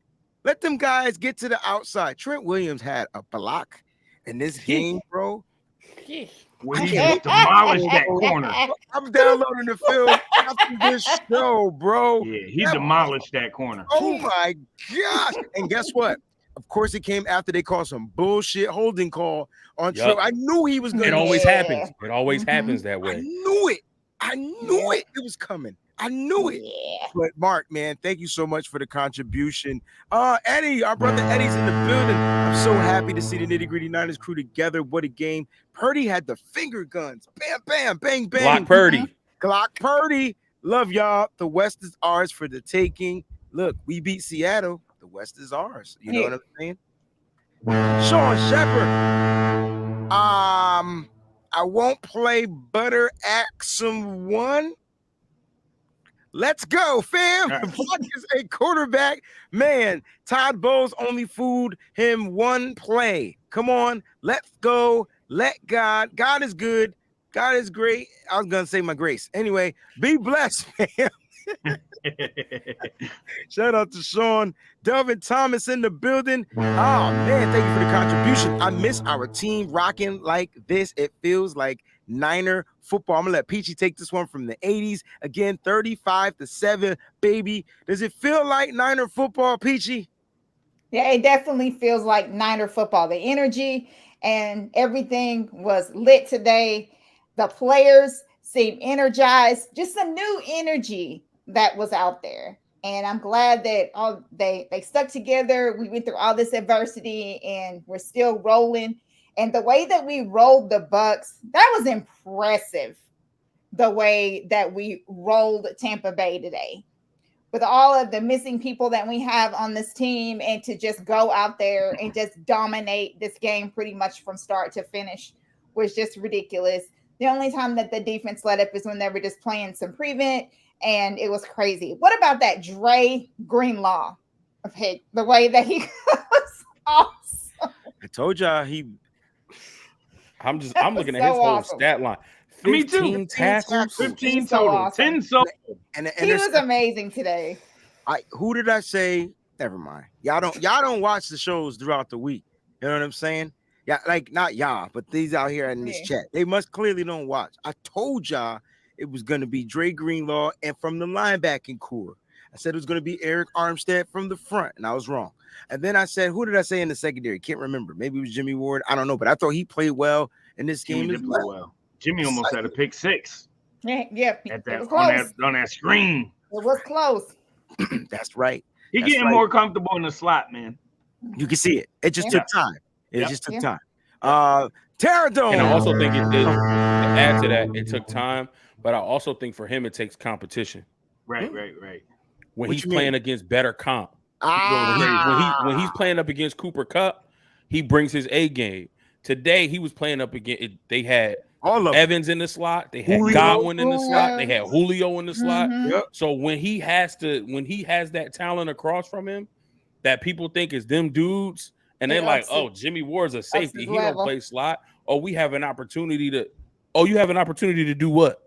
Let them guys get to the outside. Trent Williams had a block in this game, bro. When he just demolished that corner. I'm downloading the film after this show, bro. Yeah, he demolished that corner. Oh my gosh. And guess what? Of course, it came after they called some bullshit holding call on Trent. I knew he was going to. It always happens. It always happens that way. I knew it. It was coming. I knew it. But Mark, man, thank you so much for the contribution. Eddie, our brother Eddie's in the building. I'm so happy to see the Nitty Gritty Niners crew together. What a game. Purdy had the finger guns. Bam, bam, bang, bang. Glock Purdy. Love y'all. The West is ours for the taking. Look, we beat Seattle. The West is ours. You know what I'm saying? Sean Shepard. I won't play Butter Axum 1. Let's go, fam. Buck is a quarterback. Man, Todd Bowles only fooled him 1 play. Come on, let's go. Let God. God is good. God is great. I was going to say my grace. Anyway, be blessed, fam. Shout out to Sean. Delvin Thomas in the building. Oh, man, thank you for the contribution. I miss our team rocking like this. It feels like Niner football. I'm going to let Peachy take this one from the 80s. Again, 35-7, baby. Does it feel like Niner football, Peachy? Yeah, it definitely feels like Niner football. The energy and everything was lit today. The players seemed energized. Just some new energy that was out there. And I'm glad that they stuck together. We went through all this adversity and we're still rolling. And the way that we rolled the Bucs, that was impressive. The way that we rolled Tampa Bay today. with all of the missing people that we have on this team, and to just go out there and just dominate this game pretty much from start to finish was just ridiculous. The only time that the defense let up is when they were just playing some prevent, and it was crazy. What about that Dre Greenlaw? Okay, the way that he was awesome. I told y'all I'm looking at his whole stat line. 15 tackles, 15 so total, awesome. 10 so. and He was amazing today. Who did I say? Never mind. Y'all don't watch the shows throughout the week. You know what I'm saying? Yeah, like not y'all, but these out here in this chat. They must clearly don't watch. I told y'all it was gonna be Dre Greenlaw and from the linebacking core. I said it was gonna be Eric Armstead from the front, and I was wrong. And then I said, who did I say in the secondary? Can't remember. Maybe it was Jimmy Ward. I don't know, but I thought he played well in this game as well. Jimmy almost had a pick six. Yeah, At that, on that screen. It was close. That's right. He getting more comfortable in the slot, man. You can see it. It just took time. It just took time. Terradome. And I also think to add to that, it took time, but I also think for him it takes competition. Right. When he's playing against better comp. When he's playing up against Cooper Kupp, he brings his A game. Today he was playing up against they had all of Evans in the slot, they had Godwin in the slot, they had Julio in the slot. So when he has that talent across from him that people think is them dudes, and they're like, oh, Jimmy Ward's a safety, he don't play slot. Oh, we have an opportunity to you have an opportunity to do what?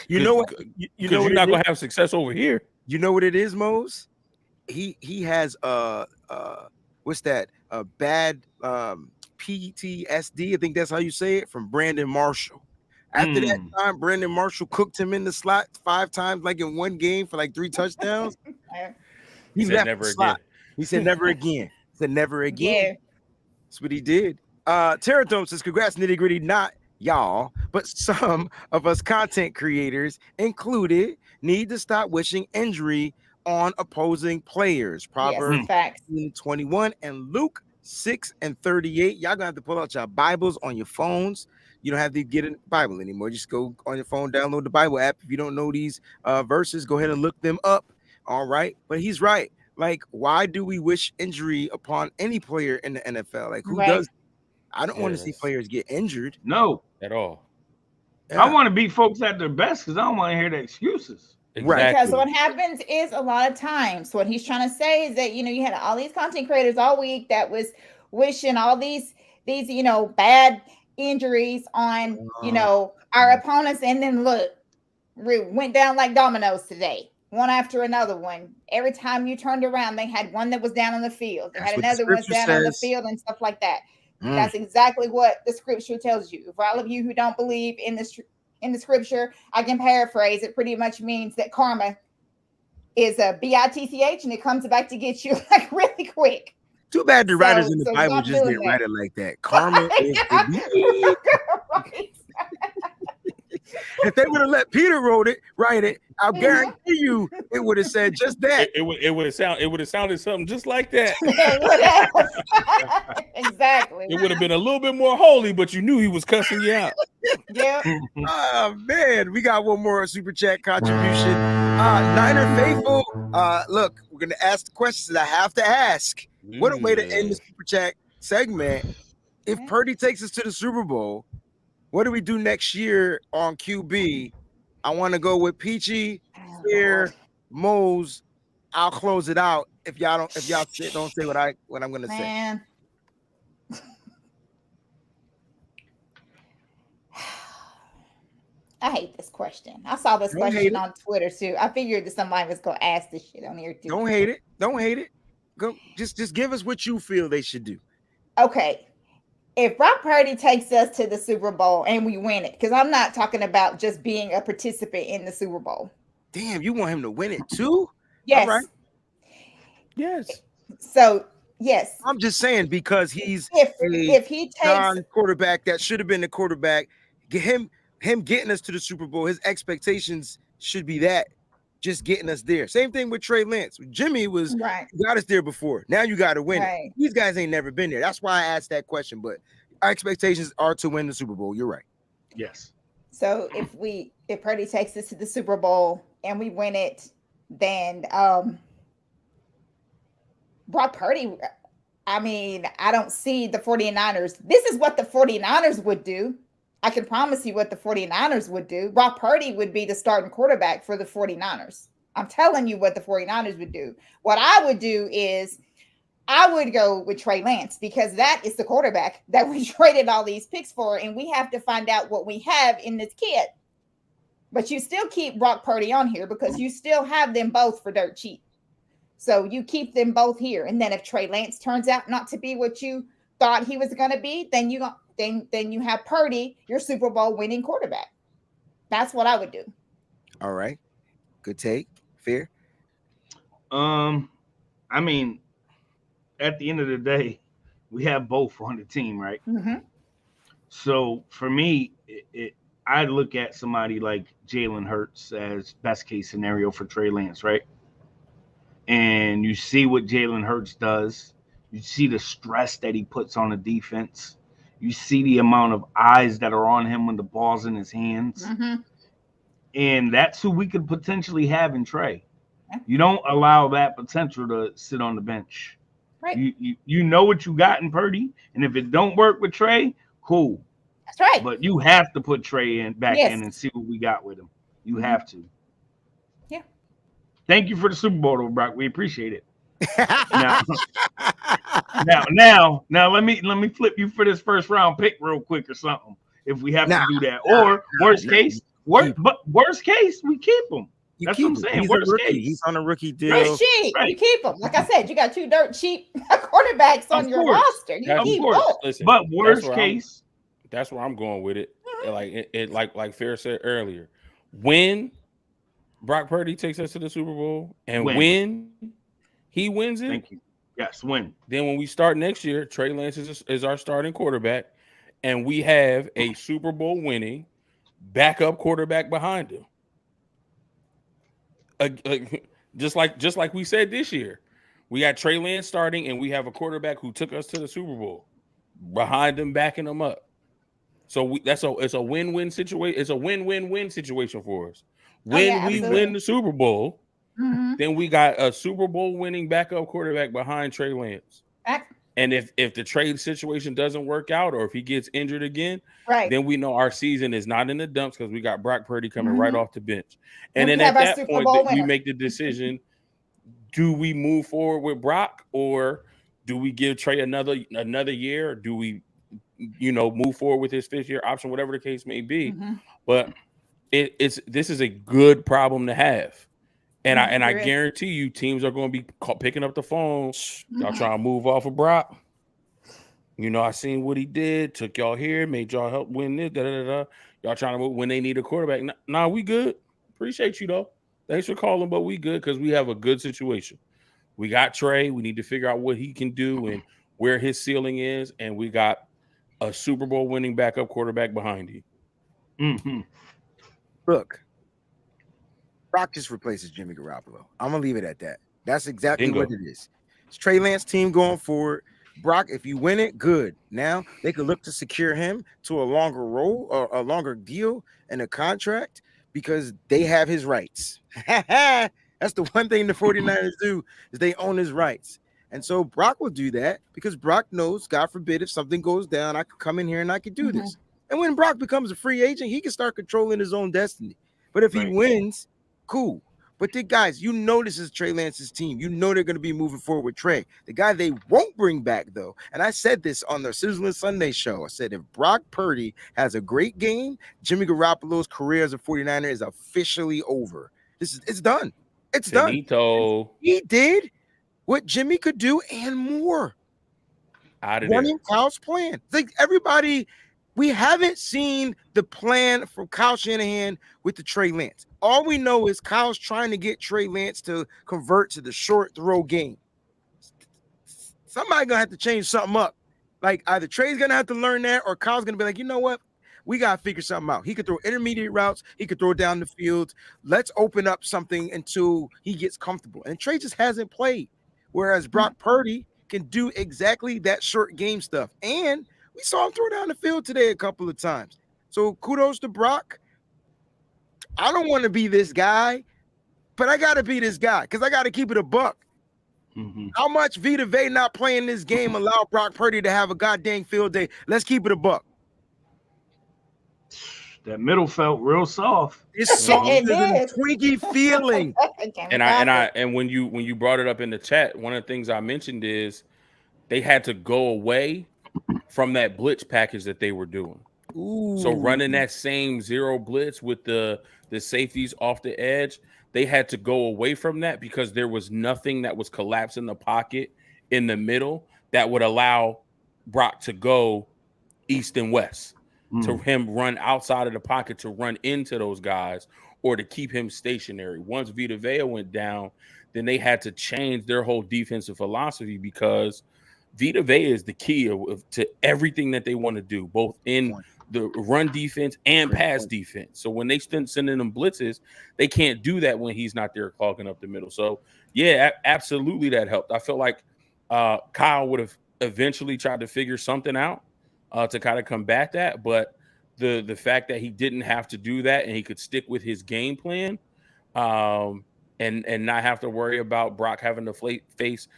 You know what? You're not gonna have success over here. You know what it is, Mose? He has what's that? A bad PTSD. I think that's how you say it, from Brandon Marshall. After that time, Brandon Marshall cooked him in the slot 5 times, like in one game for like 3 touchdowns. He said left never the slot. again. He said never again. He said never again. Yeah. That's what he did. Terradome says, congrats, Nitty Gritty. Not y'all, but some of us content creators included need to stop wishing injury on opposing players. Proverbs 21 and Luke 6:38. Y'all gonna have to pull out your Bibles on your phones. You don't have to get a Bible anymore. Just go on your phone, download the Bible app. If you don't know these verses, go ahead and look them up. All right. But he's right. Like, why do we wish injury upon any player in the NFL? Like, who does? I don't want to see players get injured. No, at all. Yeah. I want to beat folks at their best because I don't want to hear the excuses. Exactly. Because what happens is a lot of times what he's trying to say is that, you had all these content creators all week that was wishing all these bad injuries on, our opponents. And then look, went down like dominoes today, one after another one. Every time you turned around, they had one that was down on the field. They had another one down on the field and stuff like that. That's exactly what the scripture tells you. For all of you who don't believe in the scripture, I can paraphrase. It pretty much means that karma is a bitch and it comes back to get you like really quick. Too bad the writers in the Bible just didn't write it like that. Karma is right. If they would have let Peter write it, I'll guarantee you it would have said just that. It would have sounded something just like that. Exactly. It would have been a little bit more holy, but you knew he was cussing you out. Yeah. Oh man, we got one more super chat contribution. Niner faithful. Look, we're gonna ask the questions that I have to ask. What a way to end the super chat segment. If Purdy takes us to the Super Bowl, what do we do next year on QB? I want to go with Peachy, Spear, Mose. I'll close it out if y'all don't say what I'm gonna say. I hate this question. I saw this question on Twitter too. I figured that somebody was gonna ask this shit on here too. Don't hate it. Go just give us what you feel they should do. Okay. If Brock Purdy takes us to the Super Bowl and we win it, because I'm not talking about just being a participant in the Super Bowl. Damn, you want him to win it too? Yes. All right. Yes. So yes. I'm just saying because he's if he takes quarterback that should have been the quarterback, him getting us to the Super Bowl, his expectations should be that. Just getting us there. Same thing with Trey Lance. Jimmy got us there before. Now you got to win it. These guys ain't never been there. That's why I asked that question. But our expectations are to win the Super Bowl. You're right. Yes. So if Purdy takes us to the Super Bowl and we win it than Brock Purdy. I mean, I don't see the 49ers. This is what the 49ers would do. I can promise you what the 49ers would do. Brock Purdy would be the starting quarterback for the 49ers. I'm telling you what the 49ers would do. What I would do is I would go with Trey Lance, because that is the quarterback that we traded all these picks for, and we have to find out what we have in this kit. But you still keep Brock Purdy on here because you still have them both for dirt cheap. So you keep them both here. And then if Trey Lance turns out not to be what you thought he was going to be, then you have Purdy, your Super Bowl winning quarterback. That's what I would do. All right. Good take. Fair. I mean, at the end of the day, we have both on the team, right? Mm-hmm. So for me, I look at somebody like Jalen Hurts as best case scenario for Trey Lance, right? And you see what Jalen Hurts does. You see the stress that he puts on the defense. You see the amount of eyes that are on him when the ball's in his hands. Mm-hmm. And that's who we could potentially have in Trey. You don't allow that potential to sit on the bench. Right. You know what you got in Purdy, and if it don't work with Trey, cool. That's right. But you have to put Trey back Yes. in and see what we got with him. You have to. Yeah. Thank you for the Super Bowl, though, Brock. We appreciate it. Now let me flip you for this first round pick real quick or something. If we have to do that, or worst case, we keep him. That's what I'm saying. He's Worst a rookie. case. He's on a rookie deal. Dirt cheap. Right. You keep them. Like I said, you got 2 dirt cheap quarterbacks on your roster. You keep both. Listen, But worst case, that's where I'm going with it. Like Fair said earlier, when Brock Purdy takes us to the Super Bowl and when he wins it, thank you. Yes, win. Then when we start next year, Trey Lance is our starting quarterback, and we have a Super Bowl winning backup quarterback behind him. Just like we said this year, we got Trey Lance starting, and we have a quarterback who took us to the Super Bowl behind him, backing him up. So it's a win-win situation. It's a win-win-win situation for us. When we win the Super Bowl, then we got a Super Bowl winning backup quarterback behind Trey Lance. And if the trade situation doesn't work out, or if he gets injured again, then we know our season is not in the dumps because we got Brock Purdy coming right off the bench. And then at that point, we make the decision: do we move forward with Brock, or do we give Trey another year? Or do we, move forward with his 5th year option, whatever the case may be? But this is a good problem to have. And I guarantee you, teams are going to be picking up the phone. Y'all trying to move off of Brock. I seen what he did. Took y'all here, made y'all help win this. Y'all trying to move when they need a quarterback. Nah, we good. Appreciate you though. Thanks for calling, but we good because we have a good situation. We got Trey. We need to figure out what he can do and where his ceiling is, and we got a Super Bowl winning backup quarterback behind you. Mm-hmm. Look. Brock just replaces Jimmy Garoppolo. I'm gonna leave it at that. That's exactly what it is. It's Trey Lance team going forward. Brock, if you win it, good. Now they could look to secure him to a longer role or a longer deal and a contract because they have his rights. That's the one thing the 49ers do is they own his rights. And so Brock will do that because Brock knows, God forbid, if something goes down, I could come in here and I could do this. And when Brock becomes a free agent, he can start controlling his own destiny. But if he wins, cool. But guys, this is Trey Lance's team. They're going to be moving forward with Trey. The guy they won't bring back, though, and I said this on the Sizzling Sunday show. I said if Brock Purdy has a great game, Jimmy Garoppolo's career as a 49er is officially over. It's done. It's done. He did what Jimmy could do and more. Out of running Kyle's plan. It's like everybody. We haven't seen the plan from Kyle Shanahan with the Trey Lance. All we know is Kyle's trying to get Trey Lance to convert to the short throw game. Somebody's going to have to change something up. Like either Trey's going to have to learn that or Kyle's going to be like, you know what? We got to figure something out. He could throw intermediate routes. He could throw down the field. Let's open up something until he gets comfortable. And Trey just hasn't played. Whereas Brock Purdy can do exactly that short game stuff. And we saw him throw down the field today a couple of times. So kudos to Brock. I don't want to be this guy but I gotta be this guy because I gotta keep it a buck. Mhm. How much Vita Vea not playing this game allowed Brock Purdy to have a goddamn field day? Let's keep it a buck. That middle felt real soft. It's soft It as a did. twinkie feeling. And when you brought it up in the chat, one of the things I mentioned is they had to go away from that blitz package that they were doing. Ooh. So running that same zero blitz with the safeties off the edge, they had to go away from that because there was nothing that was collapsing the pocket in the middle that would allow Brock to go east and west, to him run outside of the pocket, to run into those guys, or to keep him stationary. Once Vita Vea went down, then they had to change their whole defensive philosophy because Vita Vea is the key to everything that they want to do, both in the run defense and pass defense. So when they sending them blitzes, they can't do that when he's not there clogging up the middle. So yeah, absolutely that helped. I feel like Kyle would have eventually tried to figure something out to kind of combat that, but the fact that he didn't have to do that and he could stick with his game plan and not have to worry about Brock having to face,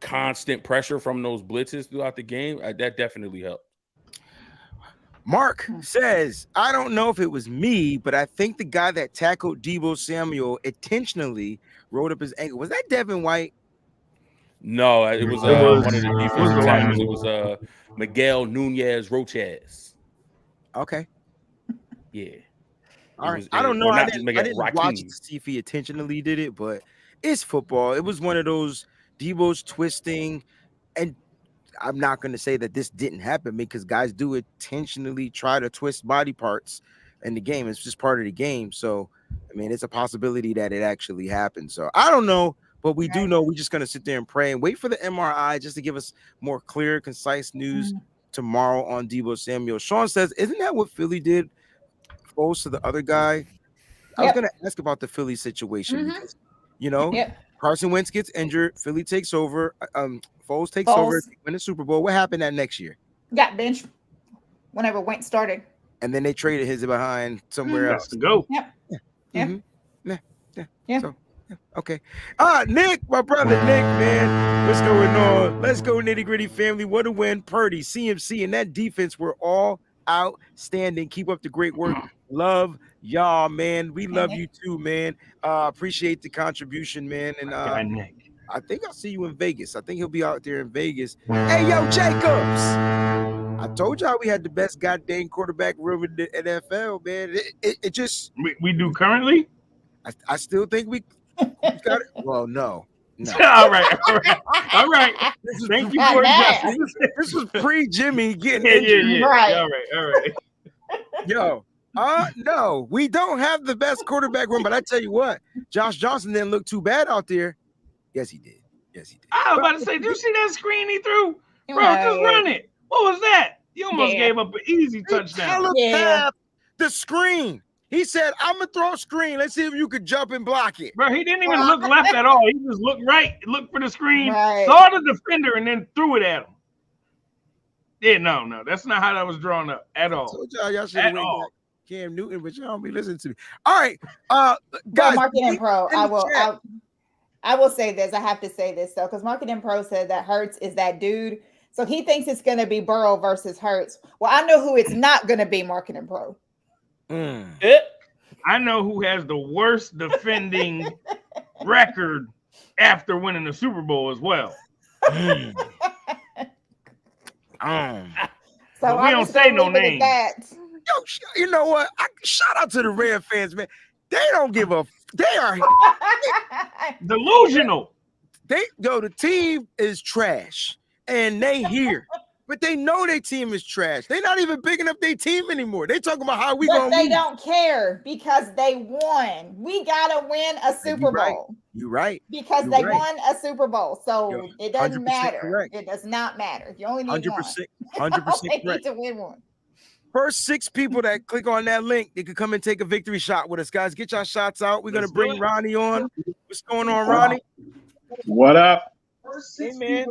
constant pressure from those blitzes throughout the game, that definitely helped. Mark says, I don't know if it was me, but I think the guy that tackled Deebo Samuel intentionally rolled up his ankle. Was that Devin White? No, it was one of the defensive tackles. It was Miguel Nunez Roches. Okay. Yeah. All right. I don't know. I didn't watch it to see if he intentionally did it, but it's football. It was one of those Deebo's twisting, and I'm not going to say that this didn't happen because guys do intentionally try to twist body parts in the game. It's just part of the game. So, I mean, it's a possibility that it actually happened. So I don't know, but we do know we're just going to sit there and pray and wait for the MRI just to give us more clear, concise news tomorrow on Deebo Samuel. Sean says, isn't that what Philly did? Foles to the other guy. I was going to ask about the Philly situation because, Carson Wentz gets injured. Philly takes over. Foles takes over. Win the Super Bowl. What happened that next year? Got benched whenever Wentz started. And then they traded his behind somewhere else to go. Yep. So, okay. Nick, my brother Nick, man. What's going on? Let's go, Nitty Gritty family. What a win. Purdy, CMC, and that defense were all outstanding. Keep up the great work. Love y'all, man. We love you too, man. Appreciate the contribution, man. And I think I'll see you in Vegas. I think he'll be out there in Vegas. Hey, yo, Jacobs. I told y'all we had the best goddamn quarterback room in the NFL, man. It just we do currently. I still think we got it. Well, no. All right. Thank you for adjusting. This was pre-Jimmy getting injured. Yeah. Right. All right. Yo, no, we don't have the best quarterback room, but I tell you what, Josh Johnson didn't look too bad out there. Yes, he did. I was about to say, did you see that screen he threw? Bro, just run it. What was that? You almost gave up an easy touchdown. The screen. He said, I'm going to throw a screen. Let's see if you could jump and block it. Bro, he didn't even look left at all. He just looked right, looked for the screen, saw the defender, and then threw it at him. Yeah, no. That's not how that was drawn up at all. I told y'all should have went back Cam Newton, but y'all don't be listening to me. All right. Guys, Marketing Pro, I will say this. I have to say this, though, because Marketing Pro said that Hurts is that dude. So he thinks it's going to be Burrow versus Hurts. Well, I know who it's not going to be, Marketing Pro. I know who has the worst defending record after winning the Super Bowl as well. So we don't say no names. Yo, you know what? Shout out to the Red fans, man. They don't give a. They are delusional. The team is trash, and they here, but they know their team is trash. They're not even picking up their team anymore. They talking about how we going. But they don't care because they won. We gotta win a Super Bowl. You're right. Because they won a Super Bowl, so it doesn't matter. Correct. It does not matter. You only need 100%. 100% correct. To win one. First 6 people that click on that link, they could come and take a victory shot with us, guys. Get your shots out. We're gonna bring Ronnie on. What's going on, Ronnie? What up? Hey, man.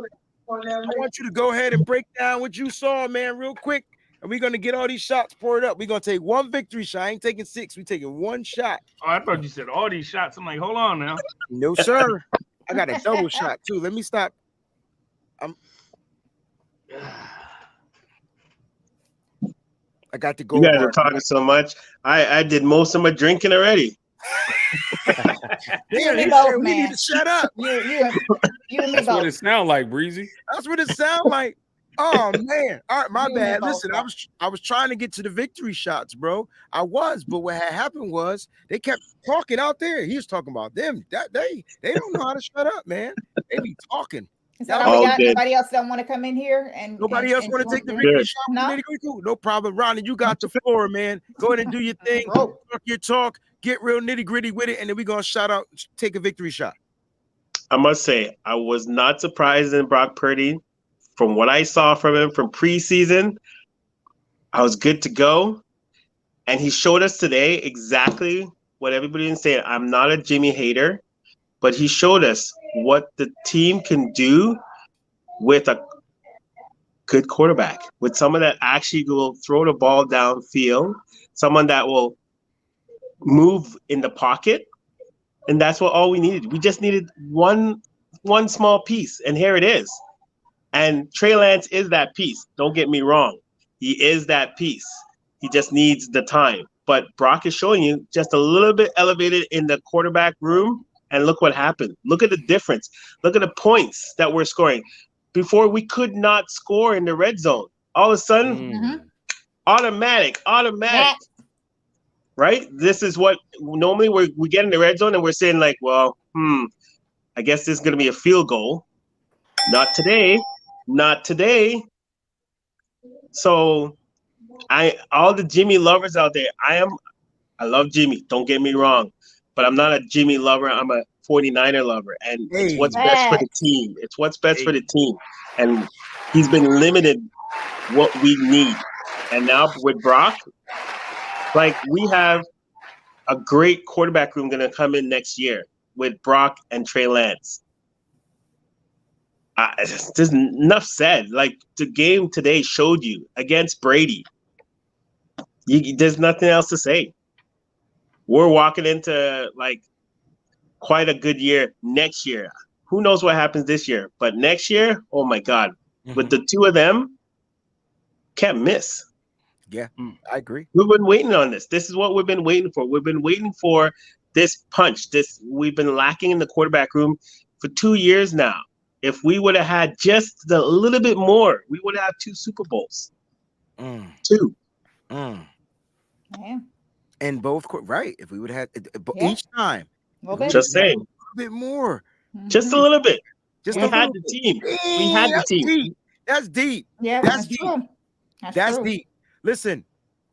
I want you to go ahead and break down what you saw, man, real quick. and we're gonna get all these shots poured up. We're gonna take one victory shot. I ain't taking 6. We taking one shot. Oh, I thought you said all these shots. I'm like, hold on now. No, sir. I got a double shot too. Let me stop. I got to go. You guys are talking so much. I did most of my drinking already. Damn, me he both, said we man. need to shut up. You and me That's what both. it sounds like, Breezy. That's what it sounds like. Oh man. All right, my You and me bad. both, Listen, bro. I was trying to get to the victory shots, bro. I was, but what had happened was they kept talking out there. He was talking about them. That they don't know how to shut up, man. They be talking. Is that all all we got? good. Nobody else don't want to come in here and Nobody else want to take the victory? victory Good. shot. No? Cool. No problem. Ronnie, you got the floor, man. Go ahead and do your thing. Bro. Talk your talk. Get real nitty gritty with it, and then we're gonna shout out, take a victory shot. I must say, I was not surprised in Brock Purdy. From what I saw from him from preseason, I was good to go. And he showed us today exactly what everybody was saying. I'm not a Jimmy hater, but he showed us what the team can do with a good quarterback, with someone that actually will throw the ball downfield, someone that will move in the pocket. And that's what all we needed. We just needed one small piece, and here it is. And Trey Lance is that piece. Don't get me wrong. He is that piece. He just needs the time. But Brock is showing you just a little bit elevated in the quarterback room, and look what happened. Look at the difference. Look at the points that we're scoring. Before, we could not score in the red zone. All of a sudden, automatic. Yeah. Right? This is what normally we get in the red zone and we're saying like, well, I guess this is going to be a field goal. Not today. So all the Jimmy lovers out there, I love Jimmy. Don't get me wrong, but I'm not a Jimmy lover. I'm a 49er lover, and it's what's best for the team. It's what's best for the team, and he's been limited what we need. And now with Brock, like we have a great quarterback room going to come in next year with Brock and Trey Lance. There's enough said. Like the game today showed you against Brady. There's nothing else to say. We're walking into like quite a good year next year. Who knows what happens this year? But next year, oh my God, with the two of them, can't miss. Yeah, I agree. We've been waiting on this. This is what we've been waiting for. We've been waiting for this punch. We've been lacking in the quarterback room for 2 years now. If we would have had just a little bit more, we would have had 2 Super Bowls. 2. Yeah. And both right. If we would have had each time, just saying, a little bit more, just a little bit. Just we had the team. We had the team. Deep. That's deep. Yeah, that's deep. true. That's true. deep. Listen,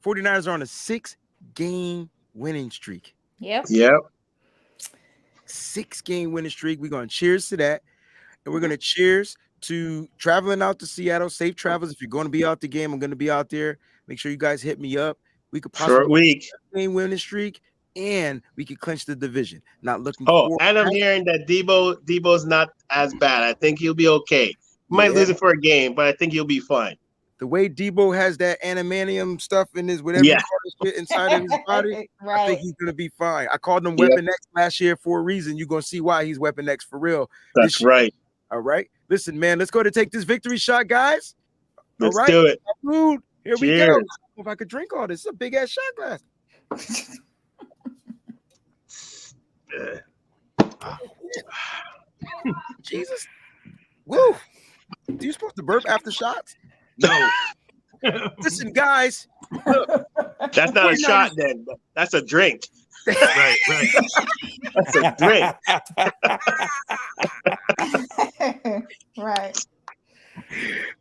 49ers are on a 6-game winning streak. Yep. 6-game winning streak. We're going to cheers to that. And we're going to cheers to traveling out to Seattle. Safe travels. If you're going to be out the game, I'm going to be out there. Make sure you guys hit me up. We could possibly game winning streak, and we could clinch the division. Not looking. And I'm hearing that Deebo's not as bad. I think he'll be okay. Might lose it for a game, but I think he'll be fine. The way Deebo has that animanium stuff in his whatever shit inside of his body, right. I think he's gonna be fine. I called him Weapon X last year for a reason. You're gonna see why he's Weapon X for real. That's right. All right. Listen, man, let's go to take this victory shot, guys. Let's do it. Food. Here we go. I don't know if I could drink all this. It's a big ass shot glass. Jesus. Woo. Do you supposed to burp after shots? No. Listen, guys. Look, that's not a shot then. That's a drink. Right. That's a drink. Right.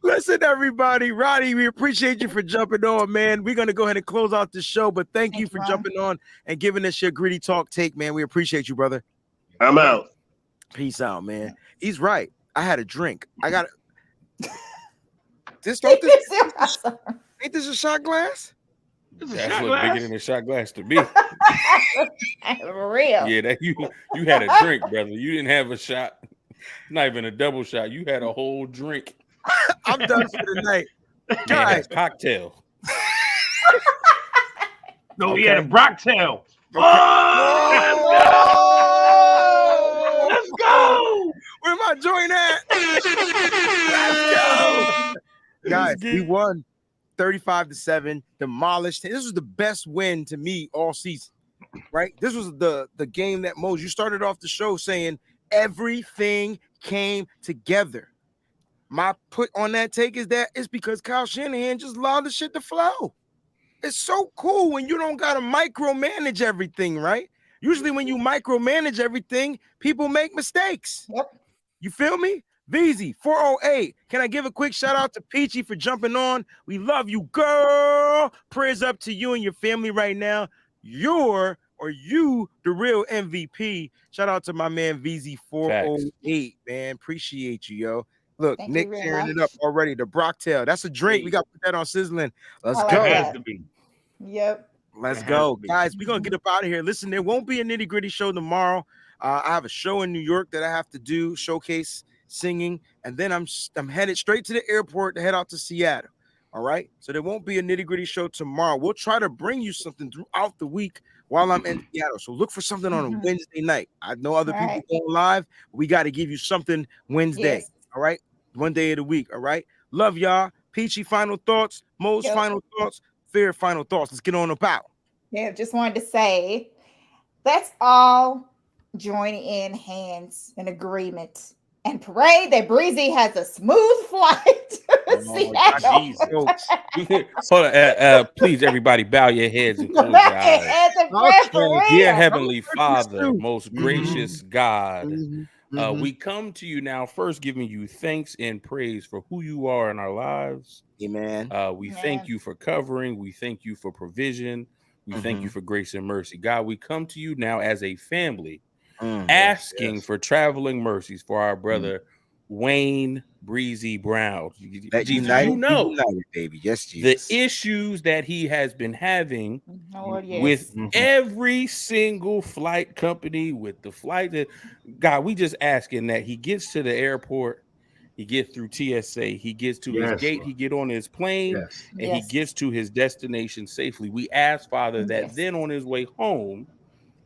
Listen, everybody. Roddy, we appreciate you for jumping on, man. We're going to go ahead and close out the show, but thank you for jumping on and giving us your gritty talk take, man. We appreciate you, brother. I'm out. Peace out, man. He's right. I had a drink. I got it. Ain't this a shot glass? That's what bigger than a shot glass to me. For real. Yeah, that you had a drink, brother. You didn't have a shot. Not even a double shot. You had a whole drink. I'm done for the night. Guys, cocktail. No, he had a Brock tail. Okay. Oh, let's go. Where my joint at? Let's go. Guys, we won 35-7, demolished. This was the best win to me all season, right? This was the game that Mose, you started off the show saying everything came together. My put on that take is that it's because Kyle Shanahan just allowed the shit to flow. It's so cool when you don't gotta micromanage everything, right? Usually when you micromanage everything, people make mistakes. Yep. You feel me? VZ 408. Can I give a quick shout out to Peachy for jumping on? We love you, girl. Prayers up to you and your family right now. You the real MVP. Shout out to my man VZ 408, man. Appreciate you, yo. Look, Thank Nick you very tearing it much. up already. The Brocktail. That's a drink. We got to put that on sizzling. Let's I like go. It that. has to be. Yep. Let's It has go, to be. guys. We're gonna get up out of here. Listen, there won't be a Nitty Gritty show tomorrow. I have a show in New York that I have to do, showcase singing, and then I'm headed straight to the airport to head out to Seattle. All right, so there won't be a Nitty Gritty show tomorrow. We'll try to bring you something throughout the week while I'm in Seattle. So look for something on a Wednesday night. I know other people going live. We got to give you something Wednesday. Yes. All right, one day of the week. All right, love y'all. Peachy, final thoughts. Mo's final thoughts. Fair final thoughts. Let's get on up out. Yeah, just wanted to say, let's all join in hands in agreement and pray that Breezy has a smooth flight to Seattle. Hold on, please, everybody, bow your heads and close your eyes. Dear Heavenly Father, most gracious God, we come to you now first giving you thanks and praise for who you are in our lives. Amen. We thank you for covering. We thank you for provision. We thank you for grace and mercy. God, we come to you now as a family, asking for traveling mercies for our brother Wayne Breezy Brown. That Jesus, united, baby. Yes, Jesus. The issues that he has been having yes. with every single flight company, with the flight that God, we just asking that he gets to the airport, he gets through TSA, he gets to his gate, he get on his plane, and he gets to his destination safely. We ask, Father, that then on his way home,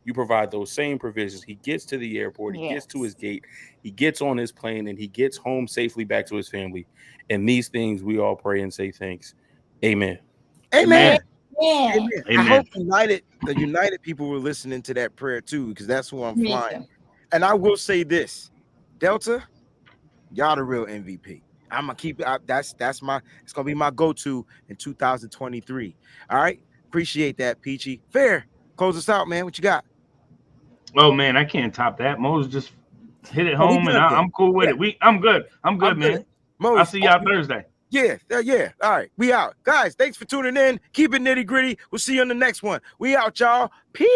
you provide those same provisions. He gets to the airport, he gets to his gate, he gets on his plane, and he gets home safely back to his family. And these things we all pray and say thanks. Amen. Amen. Amen. I hope the United people were listening to that prayer too, because that's who I'm flying. And I will say this, Delta, y'all the real MVP. I'm gonna keep it. It's gonna be my go-to in 2023. All right, appreciate that, Peachy. Fair, close us out, man. What you got? Oh man, I can't top that. Mose just hit it home, and I'm cool with it. I'm good, man. Mose, I'll see y'all Thursday. Yeah. All right, we out, guys. Thanks for tuning in. Keep it nitty gritty. We'll see you on the next one. We out, y'all. Peace.